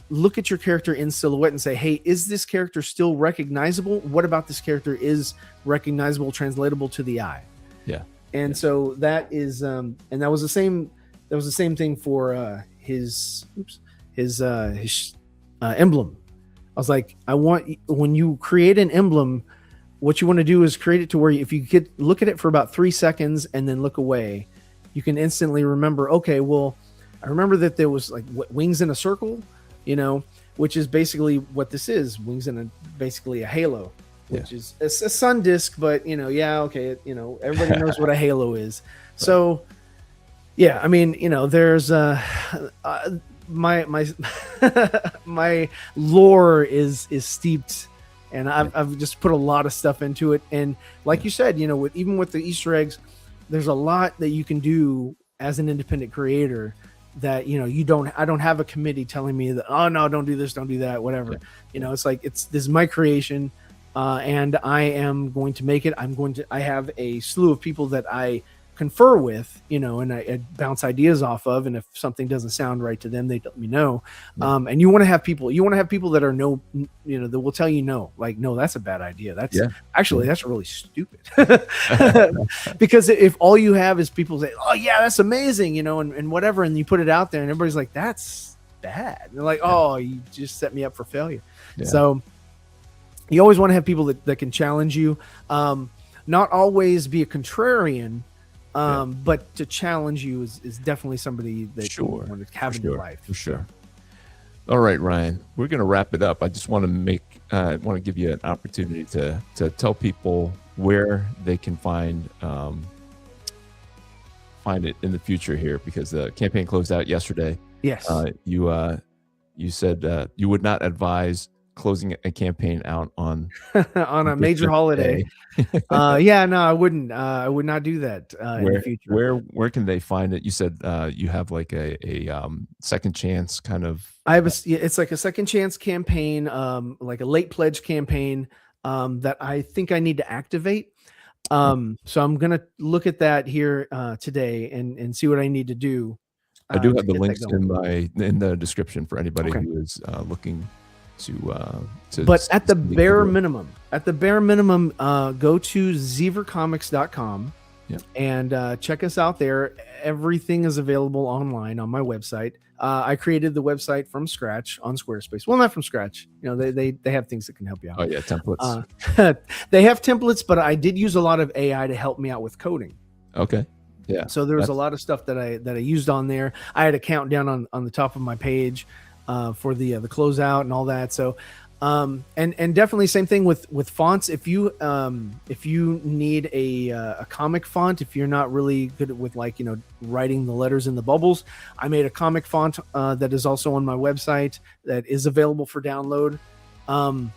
S2: look at your character in silhouette and say, hey, is this character still recognizable? What about this character is recognizable, translatable to the eye?
S1: Yeah.
S2: And so that is, and that was the same thing for his emblem. I was like, when you create an emblem, what you want to do is create it to where if you could look at it for about 3 seconds and then look away, you can instantly remember, okay, well, I remember that there was like wings in a circle, you know, which is basically what this is. Wings in basically a halo, which is a sun disk, but, you know, okay, you know, everybody knows what a halo is. Right. So yeah, I mean, you know, there's my my lore is steeped, and I've just put a lot of stuff into it. And like you said, you know, even with the Easter eggs, there's a lot that you can do as an independent creator that, you know, I don't have a committee telling me that, oh no, don't do this, don't do that, whatever. You know, it's like, this is my creation, and I am going to make it. I have a slew of people that I confer with, you know, and I bounce ideas off of, and if something doesn't sound right to them, they let me know. And you want to have people that are you know, that will tell you no, like, no, that's a bad idea. That's that's really stupid. Because if all you have is people say, oh yeah, that's amazing, you know, and whatever, and you put it out there and everybody's like, that's bad. And they're like, oh, you just set me up for failure. So you always want to have people that can challenge you, not always be a contrarian, but to challenge you is definitely somebody that you want to have in your life.
S1: For sure. All right, Ryan, we're going to wrap it up. I just want to make want to give you an opportunity to tell people where they can find it in the future here, because the campaign closed out yesterday.
S2: Yes.
S1: You said you would not advise closing a campaign out on
S2: on a major holiday. Yeah, no, I wouldn't. I would not do that in the future.
S1: Where can they find it? You said you have like a second chance kind of.
S2: It's like a second chance campaign, like a late pledge campaign that I think I need to activate. So I'm gonna look at that here today and see what I need to do.
S1: I do have the links in the description for anybody who is looking to.
S2: But at the bare minimum, go to zeevercomics.com and check us out there. Everything is available online on my website. I created the website from scratch on Squarespace. Well, not from scratch. You know, they have things that can help you out.
S1: Oh yeah, templates.
S2: They have templates, but I did use a lot of AI to help me out with coding.
S1: Okay. Yeah.
S2: So there was a lot of stuff that I used on there. I had a countdown on the top of my page for the closeout and all that. So and definitely same thing with fonts. If you need a comic font, if you're not really good with writing the letters in the bubbles, I made a comic font that is also on my website that is available for download. And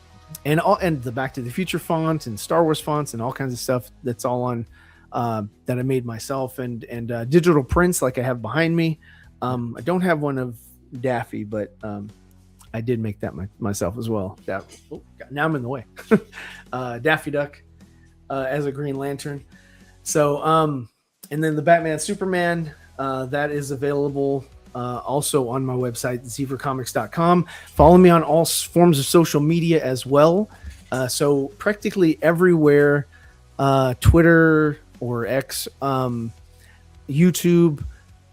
S2: the Back to the Future font and Star Wars fonts and all kinds of stuff that's all on that I made myself, and digital prints like I have behind me. I don't have one of Daffy, but I did make that myself as well. Now I'm in the way. Daffy Duck as a Green Lantern. So and then the Batman Superman that is available also on my website, zeevercomics.com. Follow me on all forms of social media as well. So practically everywhere, Twitter or X, YouTube,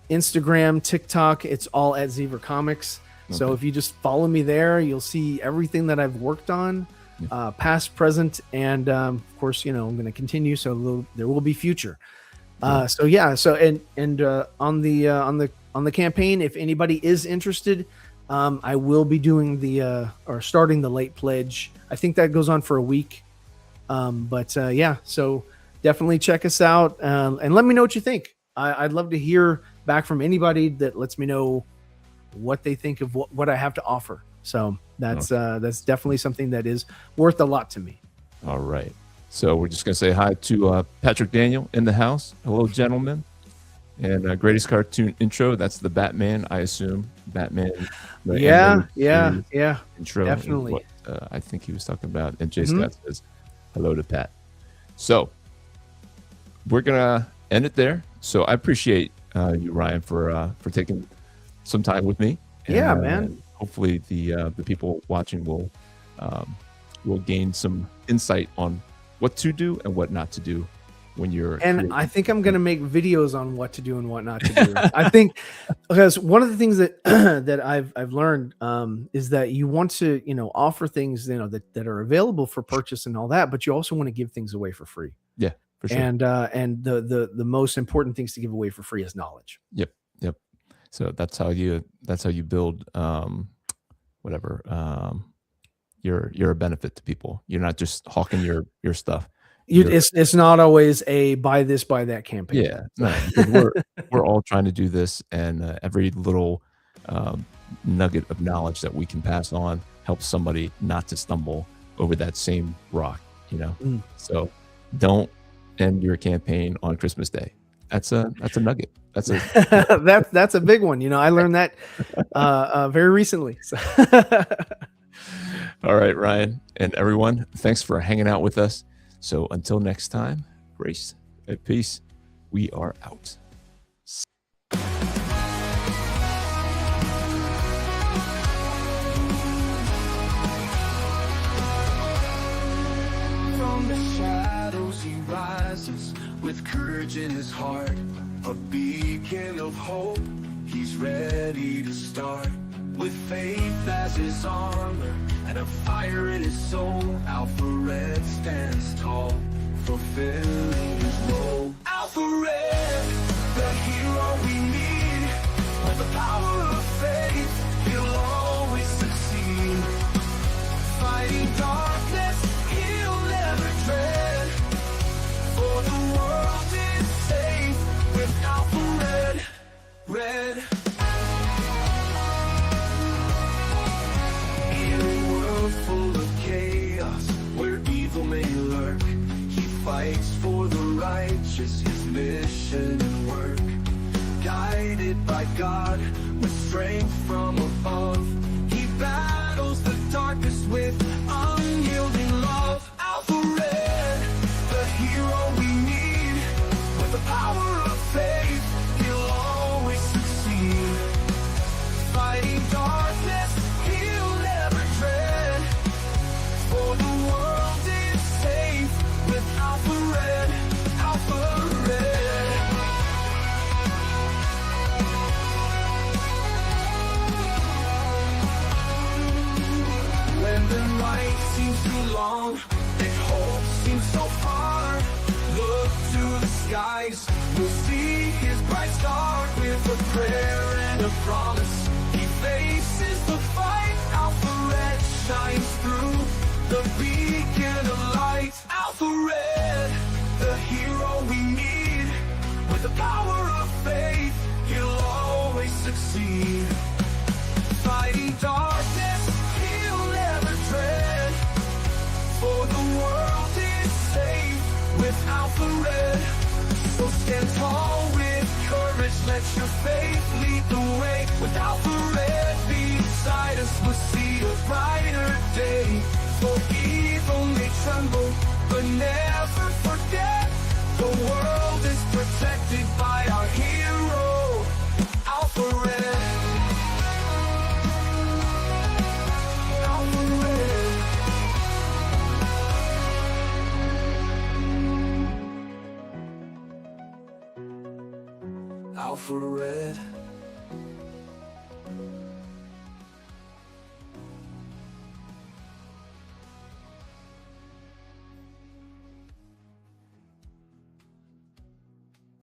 S2: Instagram, TikTok, it's all at Zeever Comics. Okay. So if you just follow me there, you'll see everything that I've worked on, past, present, and of course, I'm going to continue. So there will be future. So yeah. So and on the campaign, if anybody is interested, I will be doing or starting the late pledge. I think that goes on for a week. But yeah, so definitely check us out and let me know what you think. I'd love to hear back from anybody that lets me know what they think of what I have to offer. So that's definitely something that is worth a lot to me.
S1: All right. So we're just going to say hi to Patrick Daniel in the house. Hello, gentlemen. And greatest cartoon intro. That's the Batman, I assume. Batman.
S2: Yeah.
S1: Intro.
S2: Definitely.
S1: What, I think he was talking about. And Jay Scott says hello to Pat. So we're going to end it there. So I appreciate you, Ryan, for taking some time with me. And,
S2: yeah, man.
S1: Hopefully the people watching will gain some insight on what to do and what not to do when you're.
S2: And creating. I think I'm going to make videos on what to do and what not to do. I think because one of the things that that I've learned is that you want to offer things that are available for purchase and all that, but you also want to give things away for free.
S1: Yeah, for sure.
S2: And the most important things to give away for free is knowledge.
S1: Yep. So that's how you build you're a benefit to people. You're not just hawking your stuff.
S2: It's not always a buy this, buy that campaign.
S1: Yeah, no, we're all trying to do this, and every little nugget of knowledge that we can pass on helps somebody not to stumble over that same rock. So don't end your campaign on Christmas Day. That's a nugget. That's
S2: a big one. I learned that very recently. So.
S1: All right, Ryan and everyone, thanks for hanging out with us. So until next time, grace and peace. We are out.
S3: From the shadows he rises with courage in his heart, a beacon of hope. He's ready to start with faith as his armor and a fire in his soul. Alpha Red stands tall, fulfilling his role. Alpha Red, the hero we need. With the power of faith, he'll always succeed. Fighting dark. fights for the righteous, his mission and work. Guided by God with strength from above, he battles the darkness with unyielding love. Alpha Red, the hero we need. With the power of faith, he'll always succeed. Fighting darkness, he'll never dread. For the world is safe with Alpha Red, Alpha Red. When the night seems too long and hope seems so far, look to the skies, we'll see his bright star. With a prayer and a promise, he faces the fight. Alpha Red shines through, the beacon of light. Alpha Red, the hero we need. With the power of faith, he'll always succeed. Fighting darkness, he'll never dread. For the world is safe with Alpha Red. So stand tall with courage, let your faith lead the way. With Alpha Red beside us, we'll see a brighter day. For evil may tremble, but never forget, the world is protected by our hero, Alpha Red. Alpha Red. Alpha Red.